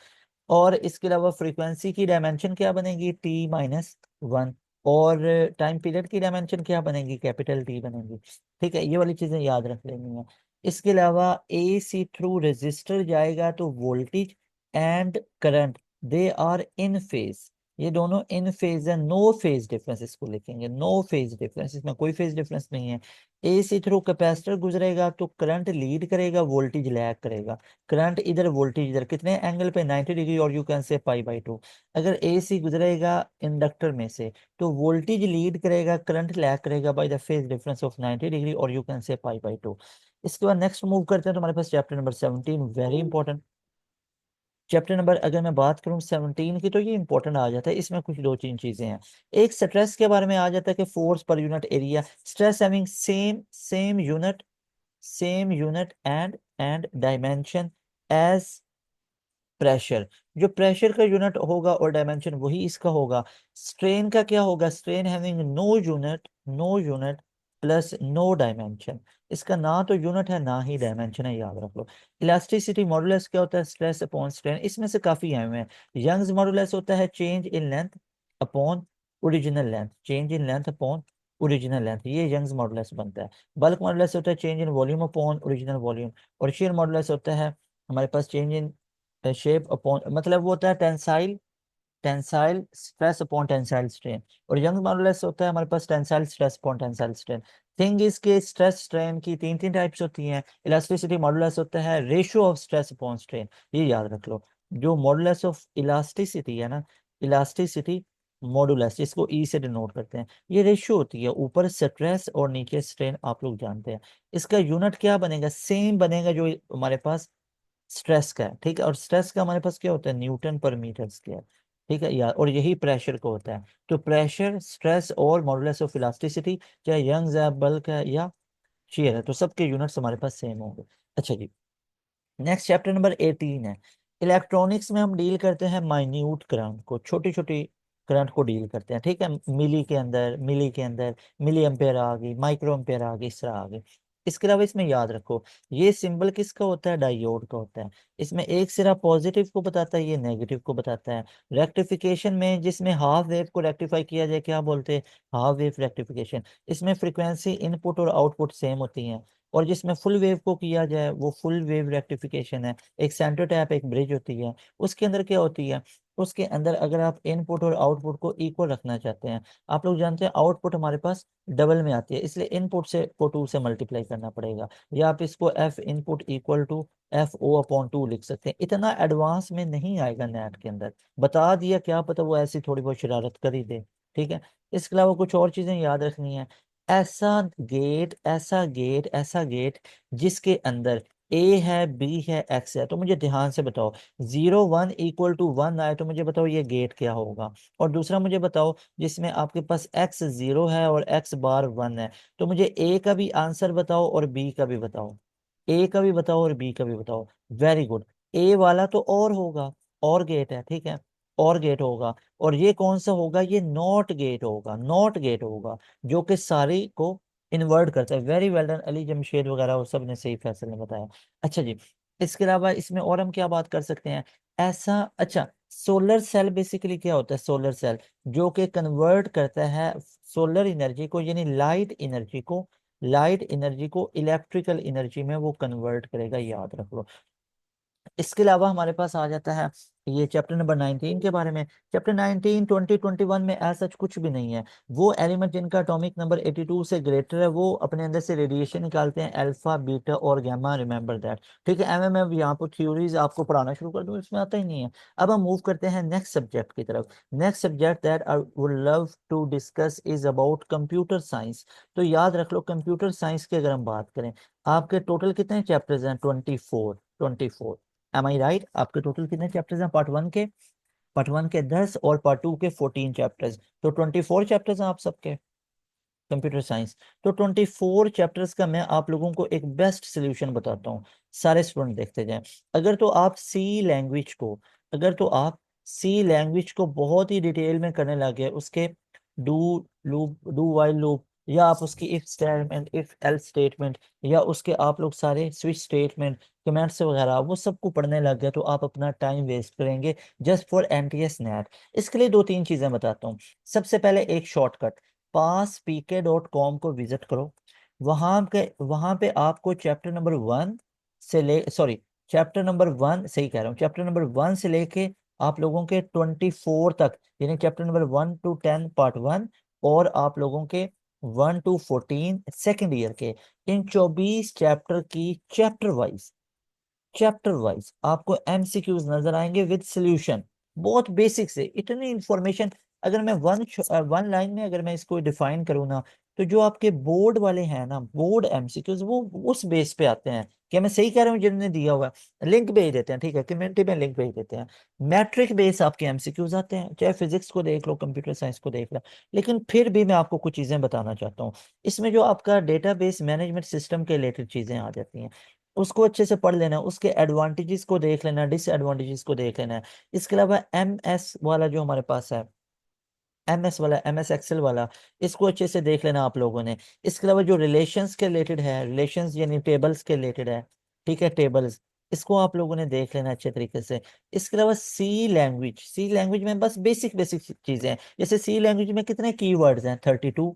और इसके अलावा फ्रीक्वेंसी की डायमेंशन क्या बनेगी, T-1, और टाइम पीरियड की डायमेंशन क्या बनेगी, कैपिटल T बनेगी, ठीक है। ये वाली चीजें याद रख लेनी है। इसके अलावा ए सी थ्रू रेजिस्टर जाएगा तो voltage and current they are in phase, ये दोनों इन फेज है, नो फेज डिफरेंस इसको लिखेंगे, नो फेज डिफरेंस, इसमें कोई फेज डिफरेंस नहीं है। एसी थ्रू कैपेसिटर गुजरेगा तो करंट लीड करेगा, वोल्टेज लैग करेगा। करंट इधर, वोल्टेज इधर, कितने एंगल पे, 90 डिग्री, और यू कैन से पाई/2। अगर एसी गुजरेगा इंडक्टर में से तो वोल्टेज लीड करेगा, करंट लैग करेगा by the phase difference of 90 degree, और यू कैन से पाई/2। इसके बाद नेक्स्ट मूव करते हैं तो हमारे पास chapter number 17, very important chapter number. अगर मैं बात करूं 17 की, तो ये इंपॉर्टेंट आ जाता है, इसमें कुछ दो तीन चीजें हैं। एक स्ट्रेस के बारे में आ जाता है कि फोर्स पर unit area, stress having same unit and dimension as pressure. जो प्रेशर का यूनिट होगा और डायमेंशन वही इसका होगा। स्ट्रेन का क्या होगा, strain having no unit plus no dimension. इसका ना तो यूनिट है ना ही डायमेंशन है, याद रख लो। इलास्टिसिटी मॉडुलस क्या होता है, स्ट्रेस अपॉन स्ट्रेन, इसमें से काफी आए हुए हैं। यंग्स मॉडुलस होता है change in length upon original length, change in length upon original length, ये यंग्स मॉडुलस बनता है। बल्क मॉडुलस होता है change in volume upon original volume. और शेयर मॉडुलस होता है हमारे पास चेंज इन शेप अपॉन, मतलब वो होता है tensile tensile stress upon tensile strain. और यंग मॉडुलस होता है हमारे पास tensile stress upon tensile strain. Thing इसके स्ट्रेस स्ट्रेन की तीन तीन टाइप्स होती हैं। इलास्टिसिटी मॉडुलस होता है ratio of stress upon strain, ये याद रख लो। जो मॉडुलस ऑफ इलास्टिसिटी है ना, इलास्टिसिटी मॉडुलस, जिसको ई से डिनोट करते हैं, ये रेशियो होती है, ऊपर स्ट्रेस और नीचे स्ट्रेन, आप लोग जानते हैं। इसका यूनिट क्या बनेगा, सेम बनेगा जो हमारे पास स्ट्रेस का है, ठीक है। और स्ट्रेस का हमारे पास क्या होता है, न्यूटन पर मीटर स्क्वायर, ठीक है यार। और यही प्रेशर को होता है। तो प्रेशर, स्ट्रेस और मॉडुलस ऑफ इलास्टिसिटी, चाहे यंग्स है, बल्क है या शेयर है, तो सबके यूनिट्स हमारे पास सेम होंगे। अच्छा जी, नेक्स्ट चैप्टर नंबर 18 है। इलेक्ट्रॉनिक्स में हम डील करते हैं माइन्यूट करंट को, छोटी छोटी करंट को डील करते हैं, ठीक है। मिली के अंदर मिली एम्पेयर आ गई, माइक्रो एम्पेयर आ गई, इस तरह आ गई। इसके अलावा इसमें याद रखो, ये सिंबल किसका होता है, डायोड का होता है। इसमें एक सिरा पॉजिटिव को बताता है, ये नेगेटिव को बताता है। रेक्टिफिकेशन में जिसमें हाफ वेव को रेक्टिफाई किया जाए क्या बोलते हैं, हाफ वेव रेक्टिफिकेशन। इसमें फ्रीक्वेंसी इनपुट और आउटपुट सेम होती हैं। और जिसमें फुल वेव को किया जाए वो फुल वेव रेक्टिफिकेशन है। एक सेंटर टैप एक ब्रिज होती है। उसके अंदर क्या होती है, उसके अंदर अगर आप इनपुट और आउटपुट को इक्वल रखना चाहते हैं, आप लोग जानते हैं आउटपुट हमारे पास डबल में आती है, इसलिए इनपुट से को 2 से मल्टीप्लाई करना पड़ेगा। या आप इसको F input equal to F O upon 2 लिख सकते हैं। इतना एडवांस में नहीं आएगा नेट के अंदर, बता दिया, क्या पता वो ऐसी थोड़ी बहुत शरारत कर ही दे। ठीक है, इसके अलावा कुछ और चीजें याद रखनी है। ऐसा गेट, ऐसा गेट, ऐसा गेट जिसके अंदर ए है, बी है, एक्स है, तो मुझे ध्यान से बताओ, 0 1 = 1 आए तो मुझे बताओ ये गेट क्या होगा। और दूसरा मुझे बताओ, जिसमें आपके पास एक्स 0 है और एक्स बार 1 है, तो मुझे ए का भी आंसर बताओ और बी का भी बताओ। ए का भी बताओ और बी का भी बताओ। Very good. ए वाला तो और होगा, और गेट है, ठीक है, और गेट होगा। और ये कौन सा होगा, ये नॉट गेट होगा, नॉट गेट होगा, जो कि सारी को इन्वर्ट करता है। Very well done, Ali Jamshed वगैरह वो सब ने सही फैसले ने बताया। अच्छा जी, इसके अलावा इसमें और हम क्या बात कर सकते हैं, ऐसा, अच्छा, सोलर सेल बेसिकली क्या होता है, सोलर सेल जो कि कन्वर्ट करता है सोलर एनर्जी को, यानी लाइट एनर्जी को इलेक्ट्रिकल एनर्जी में वो कन्वर्ट करेगा, याद रख लो। इसके अलावा हमारे पास आ जाता है ये चैप्टर नंबर 19 के बारे में। चैप्टर 19 2021 में ऐसा कुछ भी नहीं है। वो एलिमेंट जिनका एटॉमिक नंबर 82 से ग्रेटर है वो अपने अंदर से रेडिएशन निकालते हैं, अल्फा बीटा और गामा, रिमेंबर दैट। ठीक है, एमएमएफ यहाँ पर थ्योरीज आपको पढ़ाना शुरू कर दूं, इसमें आता ही नहीं है। अब हम मूव करते हैं नेक्स्ट सब्जेक्ट की तरफ। Next subject that I would love to discuss is about computer science. तो याद रख लो, कंप्यूटर साइंस की अगर हम बात करें, आपके टोटल कितने चैप्टर्स हैं, 24, 24। एम आई राइट, आपके टोटल कितने चैप्टर्स हैं पार्ट वन के 10 और पार्ट 2 के 14 चैप्टर्स, तो 24 चैप्टर्स हैं आप सबके कंप्यूटर साइंस। तो 24 चैप्टर्स का मैं आप लोगों को एक बेस्ट सोल्यूशन बताता हूँ। सारे स्टूडेंट देखते जाएं। अगर तो आप सी लैंग्वेज को अगर तो आप सी लैंग्वेज को बहुत ही डिटेल में करने लगे, उसके do loop, do while loop, या आप उसकी if statement, if else statement, या उसके आप लोग सारे स्विच स्टेटमेंट, कमेंट्स वगैरह वो सबको पढ़ने लग गए, तो आप अपना टाइम वेस्ट करेंगे जस्ट फॉर एनटीएस नेट। इसके लिए दो तीन चीजें बताता हूँ। सबसे पहले एक शॉर्टकट, passpk.com को विजिट करो। वहां पे आपको चैप्टर नंबर 1 से ले सॉरी चैप्टर नंबर 1, सही कह रहा हूँ, चैप्टर नंबर 1 से लेके आप लोगों के 24 तक, यानी चैप्टर नंबर 1 to 10 पार्ट 1, और आप लोगों के 1 to 14 सेकेंड ईयर के, इन 24 चैप्टर की चैप्टर वाइज आपको एमसीक्यूज नजर आएंगे विद सॉल्यूशन। बहुत बेसिक से इतनी इंफॉर्मेशन, अगर मैं वन लाइन में अगर मैं इसको डिफाइन करूँ ना, तो जो आपके बोर्ड वाले हैं ना, बोर्ड एमसीक्यूज, वो उस बेस पे आते हैं। क्या मैं सही कह रहा हूँ, जिन्होंने दिया हुआ है लिंक भेज देते हैं, ठीक है, कम्युनिटी में लिंक भेज देते हैं। मैट्रिक बेस आपके एमसीक्यूज आते हैं, चाहे फिजिक्स को देख लो, कंप्यूटर साइंस को देख लो। लेकिन फिर भी मैं आपको कुछ चीजें बताना चाहता हूँ। इसमें जो आपका डेटाबेस मैनेजमेंट सिस्टम के रिलेटेड चीजें आ जाती हैं, उसको अच्छे से पढ़ लेना, उसके एडवांटेजेस को देख लेना, डिसएडवांटेजेस को देख लेना है। इसके अलावा एमएस वाला जो हमारे पास है, एमएस एक्सेल वाला, इसको अच्छे से देख लेना आप लोगों ने। इसके अलावा जो रिलेशंस के रिलेटेड है, रिलेशंस यानी टेबल्स के रिलेटेड है, ठीक है, टेबल्स, इसको आप लोगों ने देख लेना अच्छे तरीके से। इसके अलावा सी लैंग्वेज में बस बेसिक बेसिक चीजें हैं। जैसे सी लैंग्वेज में कितने कीवर्ड्स हैं, 32।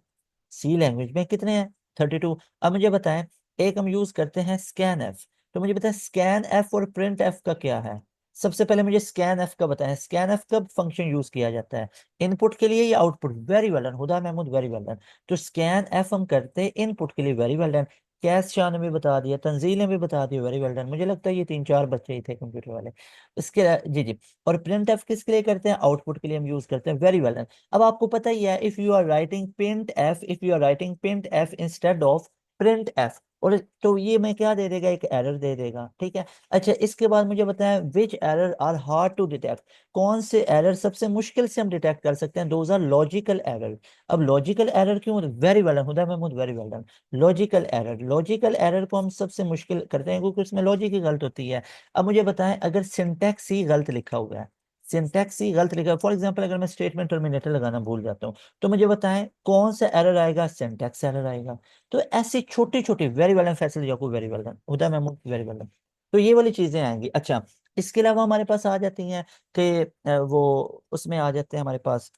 सी लैंग्वेज में कितने हैं, 32। अब मुझे बताएं, एक हम यूज करते हैं स्कैन एफ, तो मुझे बताएं स्कैन एफ और प्रिंट एफ का क्या है। सबसे पहले मुझे स्कैन एफ का बताएं, स्कैन एफ कब फंक्शन यूज किया जाता है, इनपुट के लिए या output. Very well done Huda Mahmood, very well done. तो स्कैन एफ हम करते हैं इनपुट के लिए, very well done. Cash Shah ने भी बता दिया, तंजील ने भी बता दिया, वेरी वेल डन। मुझे लगता है ये 3 4 बच्चे ही थे कंप्यूटर वाले। इसके जी जी। और प्रिंट एफ किसके लिए करते हैं, आउटपुट के लिए हम यूज करते हैं, वेरी वेल डन। अब आपको पता ही है, if you are writing print F instead of print F, और तो ये मैं क्या दे देगा, एक एरर दे देगा, ठीक है। अच्छा, इसके बाद मुझे बताएं, which error are hard to detect, कौन से एरर सबसे मुश्किल से हम डिटेक्ट कर सकते हैं, दोज आर लॉजिकल एरर। अब लॉजिकल एरर क्यों, very well done Huda Mahmood, very well done. Logical error को हम सबसे मुश्किल करते हैं क्योंकि उसमें लॉजिक ही गलत होती है। अब मुझे बताएं, अगर सिंटैक्स ही गलत लिखा हुआ है, सिंटैक्स ही गलत लिखा है। फॉर एग्जांपल अगर मैं स्टेटमेंट टर्मिनेटर लगाना भूल जाता हूँ तो मुझे बताएं कौन सा एरर आएगा, सिंटैक्स एरर आएगा। तो ऐसी छोटी छोटी, वेरी वेल डन फैसल याकूब, very well done Huda Mahmood, very well done. तो ये वाली चीजें आएंगी। अच्छा, इसके अलावा हमारे पास आ जाती हैं कि वो उसमें आ जाते हैं हमारे पास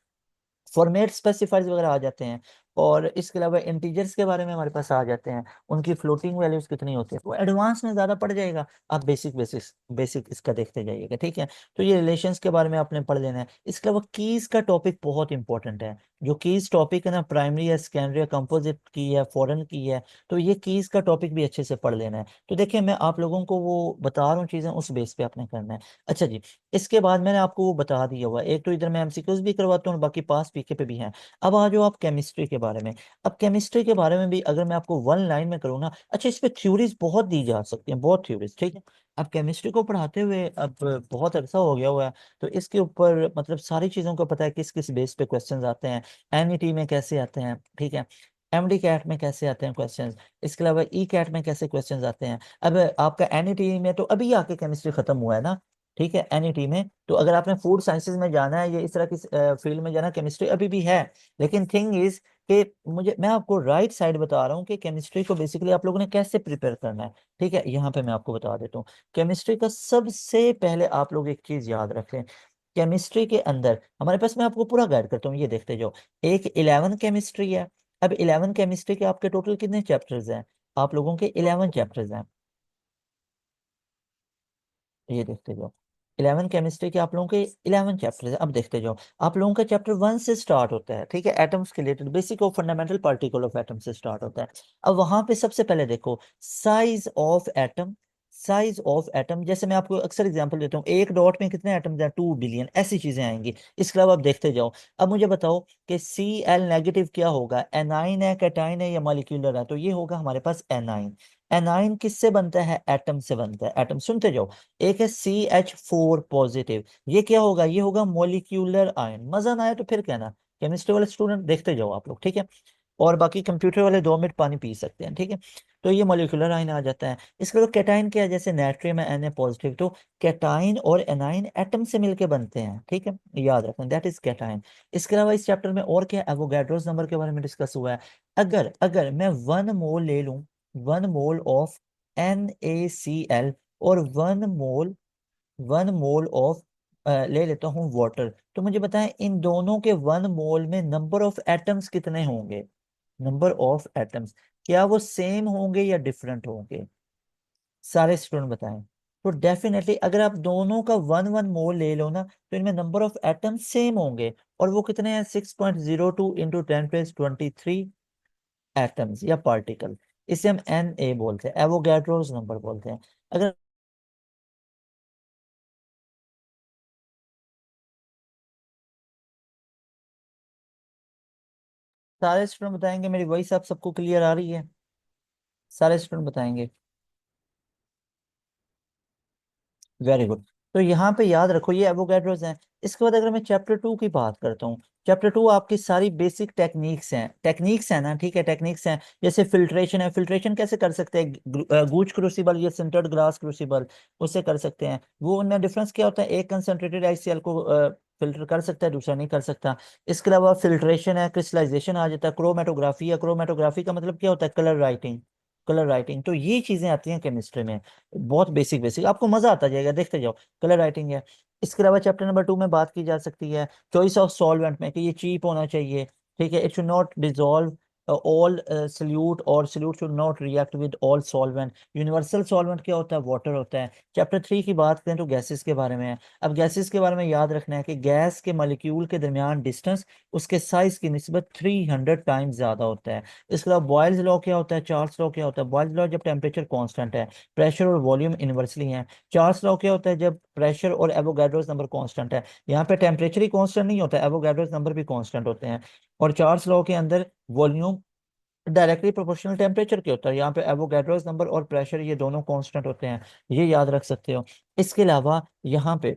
फॉर्मेट स्पेसिफायर्स वगैरह आ जाते हैं। और इसके अलावा इंटीजर्स के बारे में हमारे पास आ जाते हैं, उनकी फ्लोटिंग वैल्यूज कितनी होती है। वो एडवांस में ज़्यादा पड़ जाएगा, आप बेसिक इसका देखते जाइएगा, ठीक है। तो ये रिलेशंस के बारे में आपने पढ़ लेना है। इसके अलावा कीज का टॉपिक बहुत इंपॉर्टेंट है। जो कीज टॉपिक है ना, प्राइमरी है, सेकेंडरी है, कंपोजिट की है, फॉरेन की है, तो ये कीज का टॉपिक भी अच्छे से पढ़ लेना है। तो देखिए मैं आप लोगों को वो बता रहा हूँ चीज़ें, उस बेस पे आपने करना है। अच्छा जी, इसके बाद मैंने आपको वो बता दिया हुआ है। एक तो इधर मैं एमसीक्यूज भी करवाता हूँ और बाकी पास पीके पे भी हैं। अब आ जाओ आप केमिस्ट्री के बारे में। अब केमिस्ट्री के बारे में भी अगर मैं आपको वन लाइन में करूँ ना, अच्छा इस पे थ्योरीज बहुत दी जा सकती हैं, बहुत थ्योरीज, ठीक है। अब केमिस्ट्री को पढ़ाते हुए अब बहुत अरसा हो गया हुआ है, तो इसके ऊपर मतलब सारी चीज़ों को पता है किस किस बेस पे क्वेश्चंस आते हैं, एनईटी में कैसे आते हैं, ठीक है, एमडी कैट में कैसे आते हैं क्वेश्चंस, इसके अलावा ई कैट में कैसे क्वेश्चंस आते हैं। अब आपका एनईटी में तो अभी आके केमिस्ट्री खत्म हुआ है ना, ठीक है, एनईटी में तो अगर आपने फूड साइंसेज में जाना है या इस तरह की फील्ड में जाना है, केमिस्ट्री अभी भी है। लेकिन थिंग इज कि मुझे, मैं आपको राइट साइड बता रहा हूँ कि केमिस्ट्री को बेसिकली आप लोगों ने कैसे प्रिपेयर करना है, ठीक है। यहाँ पे मैं आपको बता देता हूँ। केमिस्ट्री का सबसे पहले आप लोग एक चीज याद रखें, केमिस्ट्री के अंदर हमारे पास, मैं आपको पूरा गाइड करता हूँ, ये देखते जाओ। एक 11 केमिस्ट्री है। अब 11 केमिस्ट्री के आपके टोटल कितने चैप्टर्स हैं? आप लोगों के 11 चैप्टर्स हैं, ये देखते जाओ। 11 केमिस्ट्री के आप लोगों के 11 चैप्टर है। अब देखते जाओ, आप लोगों का चैप्टर 1 से स्टार्ट होता है, ठीक है, एटम्स के रिलेटेड, बेसिक और फंडामेंटल पार्टिकल ऑफ एटम से स्टार्ट होता है। अब वहां पे सबसे पहले देखो size of atom. Size of atom, जैसे मैं आपको अक्सर एग्जांपल देता हूँ, एक डॉट में कितने एटम्स हैं, 2 बिलियन, ऐसी चीजें आएंगी। इसके अलावा आप देखते जाओ। अब मुझे बताओ कि Cl नेगेटिव क्या होगा, एनाइन है, कैटाइन है या मॉलिक्यूलर है? तो ये होगा हमारे पास एनाइन। एनाइन किससे बनता है? एटम से बनता है। एटम सुनते जाओ। एक है CH4 पॉजिटिव, ये क्या होगा? ये होगा मोलिक्यूलर आयन। मजा ना आए तो फिर कहना, केमिस्ट्री वाले स्टूडेंट देखते जाओ आप लोग, ठीक है। और बाकी कंप्यूटर वाले 2 मिनट पानी पी सकते हैं, ठीक है। तो ये मोलिकुलर आयन आ जाता है। इसके बाद कैटाइन क्या है? जैसे नाइट्रियम है Na पॉजिटिव, तो कैटाइन और एनाइन एटम से मिलके बनते हैं, ठीक है, याद रखना, दैट इज कैटाइन। इसके अलावा इस चैप्टर में और क्या, एवोगैड्रोस नंबर के बारे में डिस्कस हुआ है। अगर अगर मैं 1 मोल ले लूं, 1 मोल ऑफ NaCl और 1 मोल ऑफ ले लेता हूँ वाटर, तो मुझे बताएं इन दोनों के 1 मोल में नंबर ऑफ एटम्स कितने होंगे? नंबर ऑफ एटम्स क्या वो सेम होंगे या डिफरेंट होंगे? सारे स्टूडेंट बताएं। तो डेफिनेटली अगर आप दोनों का 1 1 मोल ले लो ना, तो इनमें नंबर ऑफ एटम्स सेम होंगे। और वो कितने हैं? 6.02 इंटू 10⁻23 एटम्स या पार्टिकल। इसे हम Na बोलते हैं, एवोगैड्रोस नंबर बोलते हैं। अगर सारे स्टूडेंट बताएंगे, मेरी वॉइस आप सबको क्लियर आ रही है? सारे स्टूडेंट बताएंगे? Very good. तो यहाँ पे याद रखो ये एवोगैड्रोस हैं। इसके बाद अगर मैं चैप्टर 2 की बात करता हूँ, चैप्टर 2 आपकी सारी बेसिक टेक्निक्स हैं, टेक्निक्स है ना, ठीक है, टेक्निक्स हैं। जैसे फिल्ट्रेशन है, फिल्ट्रेशन कैसे कर सकते हैं, गूज क्रूसिबल या सिंटर्ड ग्लास क्रूसिबल, उससे कर सकते हैं। वो उनमें डिफरेंस क्या होता है, एक कंसंट्रेटेड HCl को फिल्टर कर सकता है, दूसरा नहीं कर सकता। इसके अलावा फिल्ट्रेशन है, क्रिस्टलाइजेशन आ जाता है, क्रोमेटोग्राफी है, क्रोमेटोग्राफी का मतलब क्या होता है, कलर राइटिंग। कलर राइटिंग, तो ये चीजें आती हैं केमिस्ट्री में, बहुत बेसिक बेसिक, आपको मजा आता जाएगा, देखते जाओ। कलर राइटिंग है। इसके अलावा चैप्टर नंबर 2 में बात की जा सकती है चॉइस ऑफ सॉल्वेंट में, कि ये चीप होना चाहिए, ठीक है, it should not dissolve all solute, और solute should not react with all solvent. Universal solvent क्या होता है? वाटर होता है। चैप्टर 3 की बात करें तो गैसेस के बारे में है। अब गैसेस के बारे में याद रखना है कि गैस के मॉलिक्यूल के दरमियान डिस्टेंस उसके साइज की निस्बत 300 टाइम्स ज्यादा होता है। इसके अलावा बॉयल्स लॉ क्या होता है, चार्ल्स लॉ क्या होता है? बॉयल्स लॉ जब टेम्परेचर कांस्टेंट है, प्रेशर और वॉल्यूम इनवर्सली है। चार्ल्स लॉ क्या होता है? जब प्रेशर और एवोगैड्रोस नंबर कांस्टेंट है। यहाँ पे टेम्परेचर ही कांस्टेंट नहीं होता, एवोगैड्रोस नंबर भी कांस्टेंट होते हैं। और चार्ल्स लॉ के अंदर वॉल्यूम डायरेक्टली प्रोपोर्शनल टेम्परेचर के होता है, यहाँ पे एवोगैड्रोस नंबर और प्रेशर ये दोनों कांस्टेंट होते हैं, ये याद रख सकते हो। इसके अलावा यहाँ पे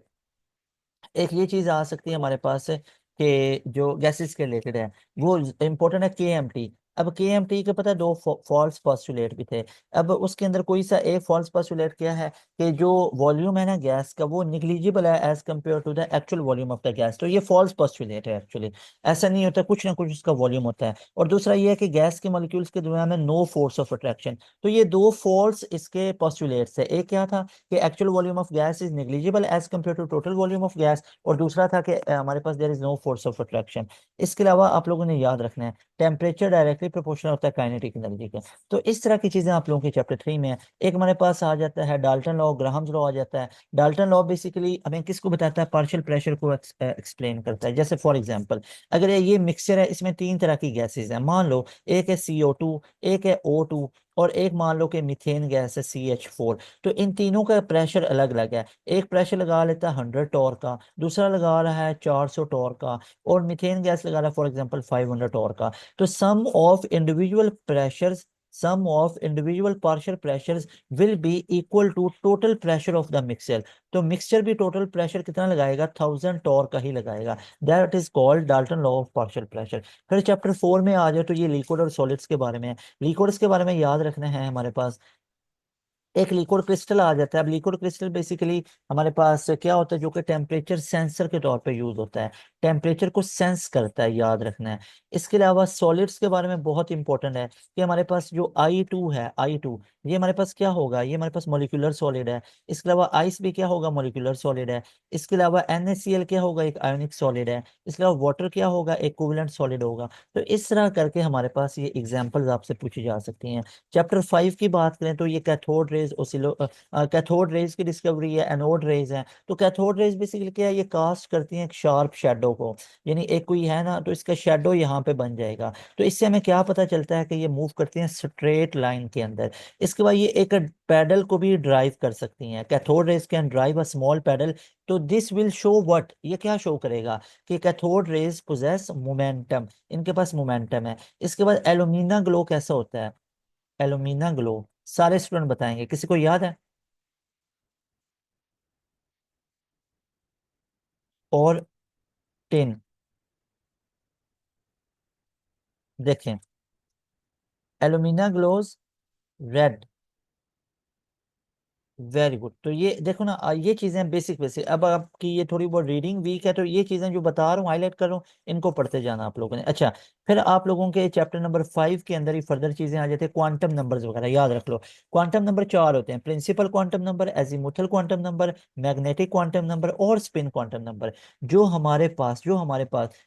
एक ये चीज आ सकती है हमारे पास कि जो गैसेस के रिलेटेड है, वो इंपॉर्टेंट है, KMT। अब KMT के पता है दो फॉल्स पोस्टुलेट भी थे। अब उसके अंदर कोई सा एक फॉल्स पोस्टुलेट क्या है कि जो वॉल्यूम है ना गैस का वो निग्लिजिबल है as compare to the actual volume of the gas, तो ये फॉल्स पोस्टुलेट है एक्चुअली। ऐसा नहीं होता, कुछ ना कुछ उसका वॉल्यूम होता है। और दूसरा ये है कि गैस के मॉलिक्यूल्स के दरमियान में नो फोर्स ऑफ अट्रैक्शन। तो ये दो फॉल्स इसके पोस्टुलेट्स है। एक क्या था कि actual volume of gas is negligible as compare to total volume of gas, और दूसरा था कि हमारे पास there is no force of attraction. इसके अलावा आप लोगों ने याद रखना है टेम्परेचर डायरेक्टली प्रोपोर्शनल होता है काइनेटिक एनर्जी के। तो इस तरह की चीजें आप लोगों के चैप्टर 3 में है। एक हमारे पास आ जाता है डाल्टन लॉ, ग्राहम्स लॉ आ जाता है। डाल्टन लॉ बेसिकली हमें किसको बताता है, पार्शियल प्रेशर को एक्सप्लेन करता है। जैसे फॉर एग्जांपल अगर ये मिक्सचर है, इसमें तीन तरह की गैसेज हैं, मान लो एक है CO2, एक है O2, और एक मान लो कि मीथेन गैस है CH4। तो इन तीनों का प्रेशर अलग अलग है। एक प्रेशर लगा लेता है 100 टॉर का, दूसरा लगा रहा है 400 टॉर का, और मीथेन गैस लगा रहा है फॉर एग्जांपल 500 टॉर का। तो sum of individual partial pressures will be equal to total pressure of the mixture। तो मिक्सचर भी टोटल प्रेशर कितना लगाएगा, 1000 टॉर का ही लगाएगा। That is called Dalton law of partial pressure. फिर चैप्टर 4 में आ जाओ तो ये लिक्विड और सॉलिड्स के बारे में है। लिक्विड्स के बारे में याद रखना है हमारे पास एक लिक्विड क्रिस्टल आ जाता है। अब लिक्विड क्रिस्टल बेसिकली हमारे पास क्या होता है, जो कि टेम्परेचर सेंसर के तौर पे यूज होता है, टेम्परेचर को सेंस करता है, याद रखना है। इसके अलावा सॉलिड्स के बारे में बहुत इंपॉर्टेंट है कि हमारे पास जो I2 है, I2 ये हमारे पास क्या होगा, ये हमारे पास मोलिकुलर सॉलिड है। इसके अलावा आइस भी क्या होगा, मोलिकुलर सॉलिड है। इसके अलावा NaCl क्या होगा, एक आयोनिक सॉलिड है। इसके अलावा वाटर क्या होगा, एक कोवलेंट सॉलिड होगा। तो इस तरह करके हमारे पास ये एग्जाम्पल्स आपसे पूछी जा सकती हैं। चैप्टर 5 की बात करें तो ये कैथोड रेज ओसिलो कैथोड रेज की डिस्कवरी है, एनोड रेज है। तो कैथोड रेज बेसिकली क्या है, ये कास्ट करती हैं एक शार्प शेडो को, यानी एक कोई है ना तो इसका शेडो यहाँ पे बन जाएगा। तो इससे हमें क्या पता चलता है कि ये मूव करती हैं स्ट्रेट लाइन के अंदर। इसके बाद ये एक पैडल को भी ड्राइव कर सकती हैं, cathode rays can drive a small paddle. तो दिस विल शो व्हाट, ये क्या शो करेगा कि कैथोड रेज पोजेस मोमेंटम, इनके पास मोमेंटम है। इसके बाद एलुमिना ग्लो कैसा होता है, एलुमिना ग्लो सारे स्टूडेंट बताएंगे, किसी को याद है। और टिन, देखें alumina glows red, very good. तो ये देखो ना ये चीजें बेसिक बेसिक। अब आपकी ये थोड़ी बहुत रीडिंग वीक है तो ये चीजें जो बता रहा हूँ हाईलाइट कर रहा हूँ, इनको पढ़ते जाना आप लोगों ने। अच्छा, फिर आप लोगों के चैप्टर नंबर 5 के अंदर ही फर्दर चीजें आ जाती है, क्वांटम नंबर्स वगैरह याद रख लो। क्वांटम नंबर चार होते हैं, principal quantum number, azimuthal quantum number, magnetic quantum number और स्पिन क्वांटम नंबर। जो हमारे पास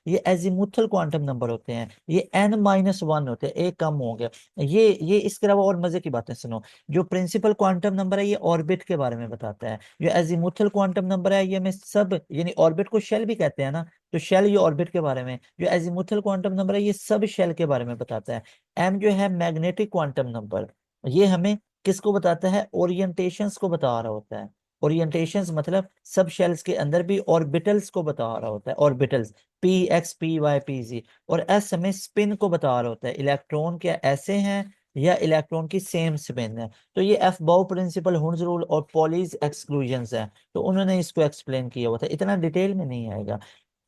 ये एजीमुथल क्वांटम नंबर होते हैं, ये N-1 होते हैं, एक कम हो गया। ये इसके अलावा और मजे की बातें सुनो। जो प्रिंसिपल क्वांटम नंबर है ये ऑर्बिट के बारे में बताता है। जो एजीमुथल क्वांटम नंबर है ये हमें सब, यानी ऑर्बिट को शेल भी कहते हैं ना, तो शेल ये ऑर्बिट के बारे में। जो एजीमुथल क्वांटम नंबर है ये सब शेल के बारे में बताता है। एम जो है मैग्नेटिक क्वांटम नंबर, ये हमें किसको बताता है, ओरिएंटेशंस को बता रहा होता है। ओरिएंटेशंस मतलब सब शेल्स के अंदर भी ऑर्बिटल्स को बता रहा होता है, orbitals P, X, P, Y, P, Z। और एस हमें स्पिन को बता रहा होता है, इलेक्ट्रॉन क्या ऐसे हैं या इलेक्ट्रॉन की सेम स्पिन है। तो ये एफ बाउ प्रिंसिपल, हुन्स रूल और पॉलीज एक्सक्लूजन्स है, तो उन्होंने इसको एक्सप्लेन किया हुआ था, इतना डिटेल में नहीं आएगा।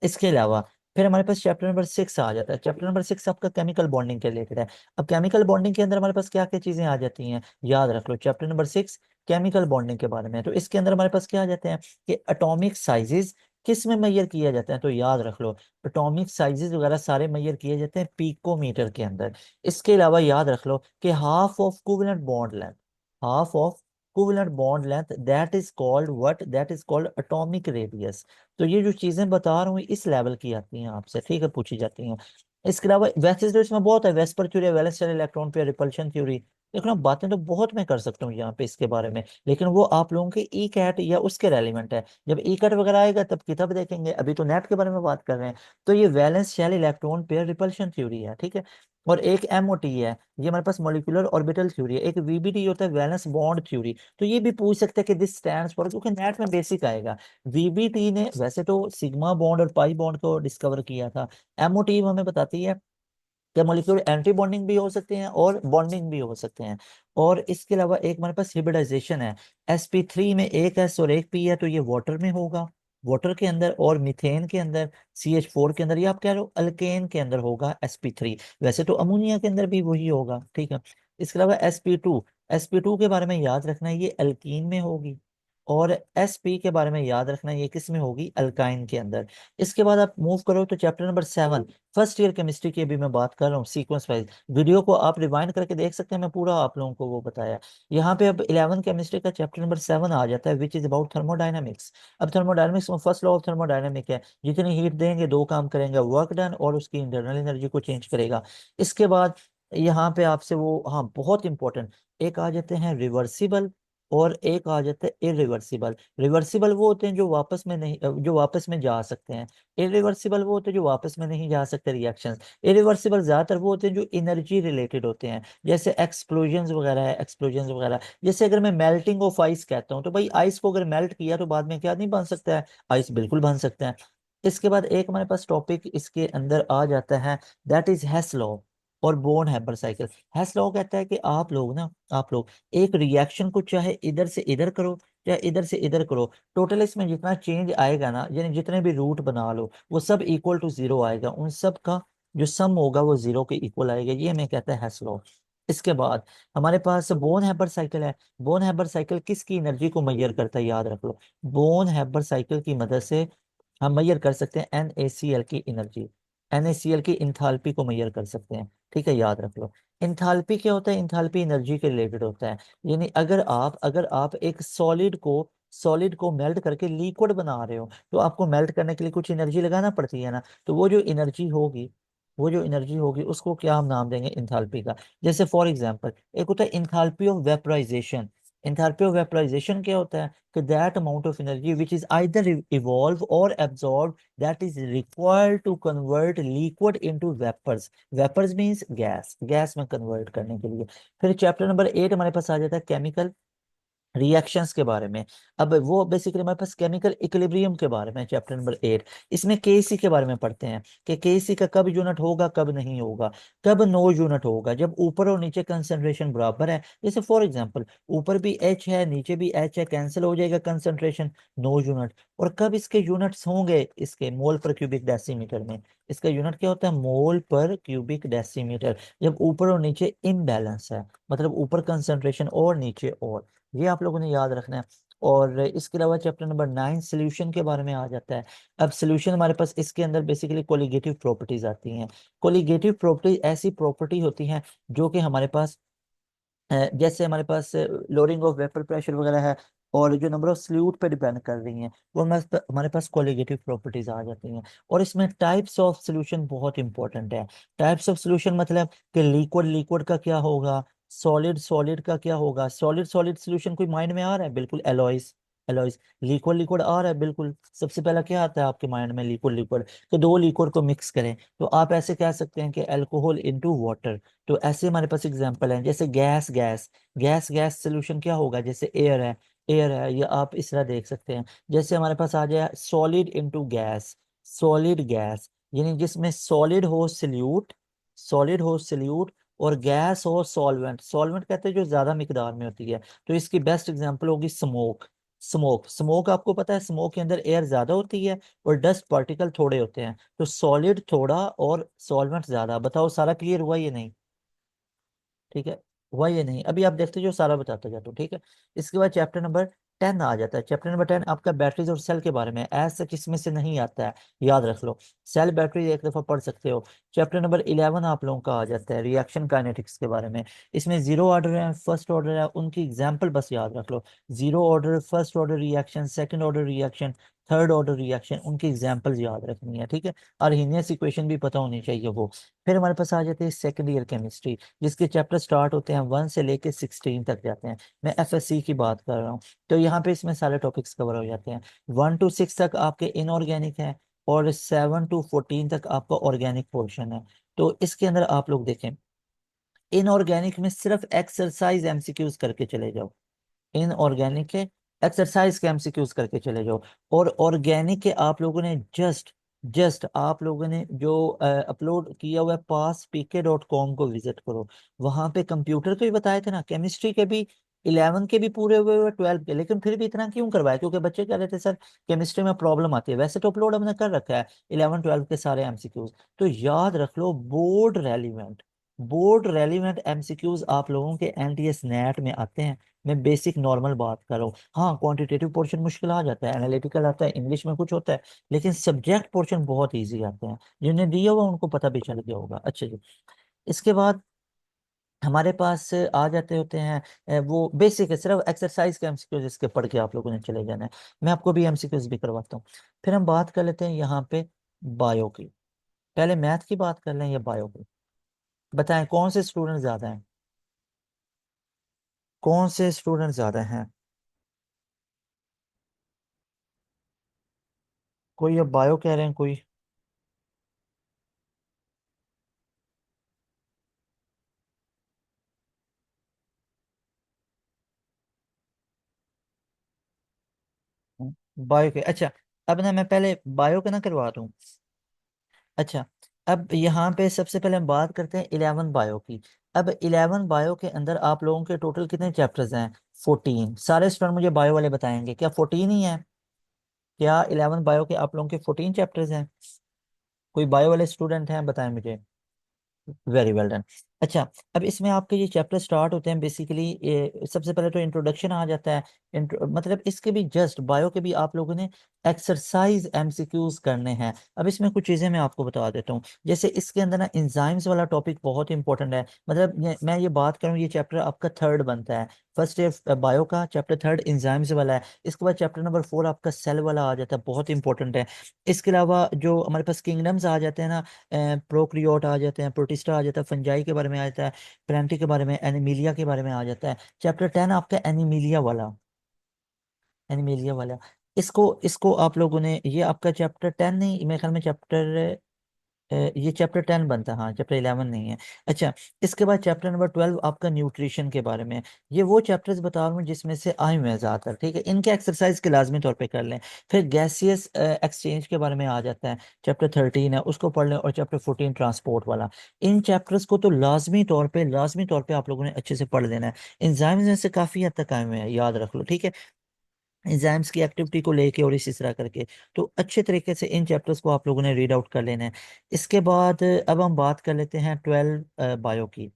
इसके अलावा फिर हमारे पास चैप्टर नंबर 6 आ जाता है। चैप्टर नंबर 6 आपका केमिकल बॉन्डिंग के रिलेटेड है। अब केमिकल बॉन्डिंग के अंदर हमारे पास क्या क्या चीजें आ जाती हैं, याद रख लो। चैप्टर नंबर 6 केमिकल बॉन्डिंग के बारे में है। तो इसके अंदर हमारे पास क्या आ जाते हैं कि एटॉमिक साइजेस किस में मेजर किया जाता है, तो याद रख लो एटॉमिक साइजेस वगैरह सारे मेजर किए जाते हैं पिकोमीटर के अंदर। इसके अलावा याद रख लो कि half of covalent bond length that is called what, that is called atomic radius. तो ये जो चीजें बता रहा हूँ इस लेवल की आती हैं आपसे, ठीक है, पूछी जाती हैं। इसके अलावा वैसे तो इसमें बहुत है, VSEPR theory, valence shell electron pair, repulsion theory. देखो ना बातें तो बहुत मैं कर सकता हूँ यहाँ पे इसके बारे में, लेकिन वो आप लोगों के ई कैट या उसके रेलिवेंट है। जब ई कैट वगैरह आएगा तब किताब देखेंगे, अभी तो नेट के बारे में बात कर रहे हैं। तो ये valence shell electron pair repulsion theory है, ठीक है। और एक MOT है, ये हमारे पास मॉलिक्यूलर ऑर्बिटल थ्योरी है। एक VBT होता है, वैलेंस बॉन्ड थ्योरी। तो ये भी पूछ सकते हैं कि दिस स्टैंड्स फॉर, क्योंकि नेट में बेसिक आएगा। VBT ने वैसे तो सिग्मा बॉन्ड और पाई बॉन्ड को डिस्कवर किया था। MOT हमें बताती है कि मॉलिक्यूल एंटी बॉन्डिंग भी हो सकते हैं और बॉन्डिंग भी हो सकते हैं। और इसके अलावा एक हमारे पास हिब्रिडाइजेशन है, sp3 में एक S और एक P है, तो ये वाटर में होगा। वाटर के अंदर, और मीथेन के अंदर CH4 के अंदर, या आप कह रहे हो अल्केन के अंदर होगा sp3। वैसे तो अमोनिया के अंदर भी वही होगा, ठीक है। इसके अलावा sp2 के बारे में याद रखना है, ये अल्कीन में होगी। और sp के बारे में याद रखना है, ये किस में होगी, अल्काइन के अंदर। इसके बाद आप मूव करो तो chapter number 7, first year chemistry की अभी मैं बात कर रहा हूँ सीक्वेंस वाइज। वीडियो को आप रिवाइंड करके देख सकते हैं, मैं पूरा आप लोगों को वो बताया। यहाँ पे अब 11 केमिस्ट्री का चैप्टर नंबर 7 आ जाता है, विच इज अबाउट थर्मोडायनामिक्स। अब थर्मोडायनामिक्स में फर्स्ट लॉ ऑफ थर्मोडायनामिक है, जितनी हीट देंगे दो काम करेंगे, वर्क डन और उसकी इंटरनल एनर्जी को चेंज करेगा। इसके बाद यहाँ पे आपसे वो, हाँ बहुत इंपॉर्टेंट, एक आ जाते हैं रिवर्सिबल और एक आ जाता है इरिवर्सिबल। रिवर्सिबल वो होते हैं जो वापस में नहीं, जो वापस में जा सकते हैं। इरिवर्सिबल वो होते हैं जो वापस में नहीं जा सकते रिएक्शंस। इरिवर्सिबल ज्यादातर वो होते हैं जो एनर्जी रिलेटेड होते हैं, जैसे एक्सप्लोजन वगैरह है, एक्सप्लोजन वगैरह। जैसे अगर मैं मेल्टिंग ऑफ आइस कहता हूँ, तो भाई आइस को अगर मेल्ट किया तो बाद में क्या नहीं बन सकता है, आइस बिल्कुल बन सकता है। इसके बाद एक हमारे पास टॉपिक इसके अंदर आ जाता है, दैट इज हेस लॉ और बोर्न हैबर साइकिल। हेस लॉ कहता है कि आप लोग एक रिएक्शन को चाहे इधर से इधर करो, चाहे इधर से इधर करो, टोटल इसमें जितना चेंज आएगा ना, यानी जितने भी रूट बना लो वो सब इक्वल टू जीरो आएगा, उन सब का जो सम होगा वो जीरो के इक्वल आएगा, ये हमें कहता है हेस लॉ। इसके बाद हमारे पास बोन हैबर साइकिल है। बोन हैबर साइकिल किसकी एनर्जी को मेजर करता है, याद रख लो। बोन हैबर साइकिल की मदद से हम मेजर कर सकते हैं NaCl की एनर्जी, NaCl की इंथाल्पी को मेजर कर सकते हैं, ठीक है, याद रख लो। इंथाल्पी क्या होता है, इंथाल्पी एनर्जी के रिलेटेड होता है। यानी अगर आप एक सॉलिड को मेल्ट करके लिक्विड बना रहे हो, तो आपको मेल्ट करने के लिए कुछ एनर्जी लगाना पड़ती है ना, तो वो जो एनर्जी होगी उसको क्या हम नाम देंगे, इंथाल्पी का। जैसे फॉर एग्जांपल एक होता है enthalpy of vaporisation. Enthalpy of vaporisation क्या होता है कि that amount of energy which is either evolve और absorb that is required to convert liquid into vapours. Vapours means gas, gas में कन्वर्ट करने के लिए। फिर चैप्टर नंबर 8 हमारे पास आ जाता है केमिकल रिएक्शंस के बारे में। अब वो बेसिकली हमारे पास केमिकल इक्विलिब्रियम के बारे में, चैप्टर नंबर 8। इसमें केसी के बारे में पढ़ते हैं कि केसी का कब यूनिट होगा कब नहीं होगा। कब नो यूनिट होगा, जब ऊपर और नीचे कंसंट्रेशन बराबर है। जैसे फॉर एग्जांपल ऊपर भी एच है नीचे भी एच है, कैंसिल हो जाएगा कंसंट्रेशन, नो यूनिट। और कब इसके यूनिट्स होंगे, इसके मोल पर क्यूबिक डेसीमीटर में। इसका यूनिट क्या होता है, मोल पर क्यूबिक डेसीमीटर, जब ऊपर और नीचे इम्बैलेंस है, मतलब ऊपर कंसंट्रेशन और नीचे और। ये आप लोगों ने याद रखना है। और इसके अलावा चैप्टर नंबर 9 सोल्यूशन के बारे में आ जाता है। अब सोल्यूशन हमारे पास इसके अंदर बेसिकली कोलिगेटिव प्रॉपर्टीज आती हैं। कोलिगेटिव प्रॉपर्टी ऐसी प्रॉपर्टी होती हैं जो कि हमारे पास जैसे हमारे पास लोअरिंग ऑफ वेपर प्रेशर वगैरह है, और जो नंबर ऑफ सल्यूट पे डिपेंड कर रही हैं, वो हमारे पास कोलिगेटिव प्रॉपर्टीज आ जाती हैं। और इसमें टाइप्स ऑफ सॉल्यूशन बहुत इंपॉर्टेंट है। टाइप्स ऑफ सॉल्यूशन मतलब कि लिक्विड लिक्विड का क्या होगा, सॉलिड सॉलिड का क्या होगा। सॉलिड सॉलिड सॉल्यूशन कोई माइंड में आ रहा है, बिल्कुल एलॉयज, एलॉयज। लिक्विड लिक्विड आ रहा है, बिल्कुल सबसे पहला क्या आता है आपके माइंड में, लिक्विड लिक्विड। तो दो लिक्विड को मिक्स करें तो आप ऐसे कह सकते हैं कि अल्कोहल इनटू वाटर। तो ऐसे हमारे पास एग्जांपल हैं, जैसे gas gas, gas gas solution क्या होगा, जैसे एयर है, एयर है, ये आप इस तरह देख सकते हैं। जैसे हमारे पास आ जाए solid into gas, solid gas, यानी जिसमें सॉलिड हो सल्यूट और गैस हो सॉल्वेंट। सॉल्वेंट कहते हैं जो ज्यादा मिकदार में होती है, तो इसकी बेस्ट एग्जांपल होगी स्मोक। स्मोक आपको पता है, स्मोक के अंदर एयर ज्यादा होती है और डस्ट पार्टिकल थोड़े होते हैं, तो सॉलिड थोड़ा और सॉल्वेंट ज्यादा। बताओ सारा क्लियर हुआ ये नहीं, ठीक है, हुआ ये नहीं, अभी आप देखते जो सारा बताता जाता हूँ, ठीक है। इसके बाद चैप्टर नंबर 10 आ जाता है। चैप्टर नंबर 10 आपका बैटरीज और सेल के बारे में, एज सच इसमें से नहीं आता है, याद रख लो। सेल बैटरी एक दफा पढ़ सकते हो। चैप्टर नंबर 11 आप लोगों का आ जाता है रिएक्शन काइनेटिक्स के बारे में। इसमें जीरो ऑर्डर है, फर्स्ट ऑर्डर है, उनकी एग्जाम्पल बस याद रख लो। Zero order, first order reaction, second order reaction, third order reaction, उनकी एग्जाम्पल्स याद रखनी है, ठीक है। अर्हीनियस इक्वेशन भी पता होनी चाहिए वो। फिर हमारे पास आ जाती है सेकेंड ईयर केमिस्ट्री, जिसके चैप्टर स्टार्ट होते हैं 1 से लेके 16 तक जाते हैं। मैं FSC की बात कर रहा हूँ, तो यहाँ पे इसमें सारे टॉपिक्स कवर हो जाते हैं। 1 to 6 तक आपके इनऑर्गेनिक है, और 7 to 14 तक आपका ऑर्गेनिक पोर्शन है। तो इसके अंदर आप लोग देखें, इनऑर्गेनिक में सिर्फ एक्सरसाइज MCQs करके चले जाओ। इनऑर्गेनिक के एक्सरसाइज के MCQs करके चले जाओ। और ऑर्गेनिक के आप लोगों ने जस्ट जस्ट आप लोगों ने जो अपलोड किया हुआ है passpk.com को विजिट करो। वहां पे कंप्यूटर तो ही बताए थे ना, केमिस्ट्री के भी 11 के भी पूरे हुए हुए, 12 के, लेकिन फिर भी इतना क्यों करवाया? क्योंकि बच्चे कह रहे थे सर केमिस्ट्री में प्रॉब्लम आती है। वैसे तो अपलोड हमने कर रखा है 11 12 के सारे एमसीक्यूज। तो याद रख लो, बोर्ड रेलिवेंट एमसीक्यूज आप लोगों के एनटीएस नेट में आते हैं। मैं बेसिक नॉर्मल बात कर रहा हूँ। हाँ, क्वांटिटेटिव पोर्शन मुश्किल आ जाता है, एनालिटिकल आता है, इंग्लिश में कुछ होता है, लेकिन सब्जेक्ट पोर्शन बहुत ईजी आते हैं। जिन्हें दिया हुआ उनको पता भी चल गया होगा। अच्छा जी, इसके बाद हमारे पास आ जाते होते हैं वो बेसिक है, सिर्फ एक्सरसाइज के एमसीक्यूज इसके पढ़ के आप लोगों ने चले जाना है। मैं आपको भी एमसीक्यूज भी करवाता हूँ। फिर हम बात कर लेते हैं यहाँ पे बायो की। पहले मैथ की बात कर लें या बायो की? बताएं कौन से स्टूडेंट ज्यादा हैं? कौन से स्टूडेंट ज्यादा हैं? कोई अब बायो कह रहे हैं, कोई बायो के। अच्छा, अब ना मैं पहले बायो का ना करवा दूं। अच्छा, अब यहाँ पे सबसे पहले हम बात करते हैं 11 बायो की। अब 11 बायो के अंदर आप लोगों के टोटल कितने चैप्टर्स हैं? 14। सारे स्टूडेंट मुझे बायो वाले बताएंगे, क्या 14 ही है? क्या 11 बायो के आप लोगों के 14 चैप्टर्स हैं? कोई बायो वाले स्टूडेंट हैं, बताएं मुझे। Very well done. अच्छा, अब इसमें आपके ये चैप्टर स्टार्ट होते हैं बेसिकली, सबसे पहले तो इंट्रोडक्शन आ जाता है। मतलब इसके भी जस्ट बायो के भी आप लोगों ने एक्सरसाइज एमसीक्यूज करने हैं। अब इसमें कुछ चीजें मैं आपको बता देता हूँ। जैसे इसके अंदर ना एंजाइम्स वाला टॉपिक बहुत इंपॉर्टेंट है। मतलब मैं ये बात करूँ, ये चैप्टर आपका थर्ड बनता है। फर्स्ट ईयर बायो का चैप्टर थर्ड एंजाइम्स वाला है। इसके बाद चैप्टर नंबर 4 आपका सेल वाला आ जाता है, बहुत इंपॉर्टेंट है। इसके अलावा जो हमारे पास किंगडम्स आ जाते हैं ना, प्रोक्रियोट आ जाते हैं, प्रोटिस्टा आ जाता है, फंजाई के बारे में आ जाता है, प्लांटी के बारे में, एनिमिलिया के बारे में आ जाता है। चैप्टर 10 आपका एनिमिलिया वाला, एनिमिलिया वाला। इसको इसको आप लोगों ने, ये आपका चैप्टर 10 नहीं, मेरे ख्याल में चैप्टर ये चैप्टर 10 बनता है, हाँ चैप्टर 11 नहीं है। अच्छा, इसके बाद चैप्टर नंबर 12 आपका न्यूट्रिशन के बारे में है। ये वो चैप्टर्स बता रहा हूँ जिसमें से आए हुए हैं ज़्यादातर, ठीक है? इनके एक्सरसाइज के लाजमी तौर पे कर लें। फिर गैसियस एक्सचेंज के बारे में आ जाता है, चैप्टर 13 है, उसको पढ़ लें। और चैप्टर 14 ट्रांसपोर्ट वाला। इन चैप्टर्स को तो लाजमी तौर पे आप लोगों ने अच्छे से पढ़ लेना है। एंजाइम्स में से काफ़ी हद तक आए हुए हैं, याद रख लो, ठीक है? एग्जाम्स की एक्टिविटी को लेके और इसी तरह करके, तो अच्छे तरीके से इन चैप्टर्स को आप लोगों ने रीड आउट कर लेना है। इसके बाद अब हम बात कर लेते हैं 12 बायो की।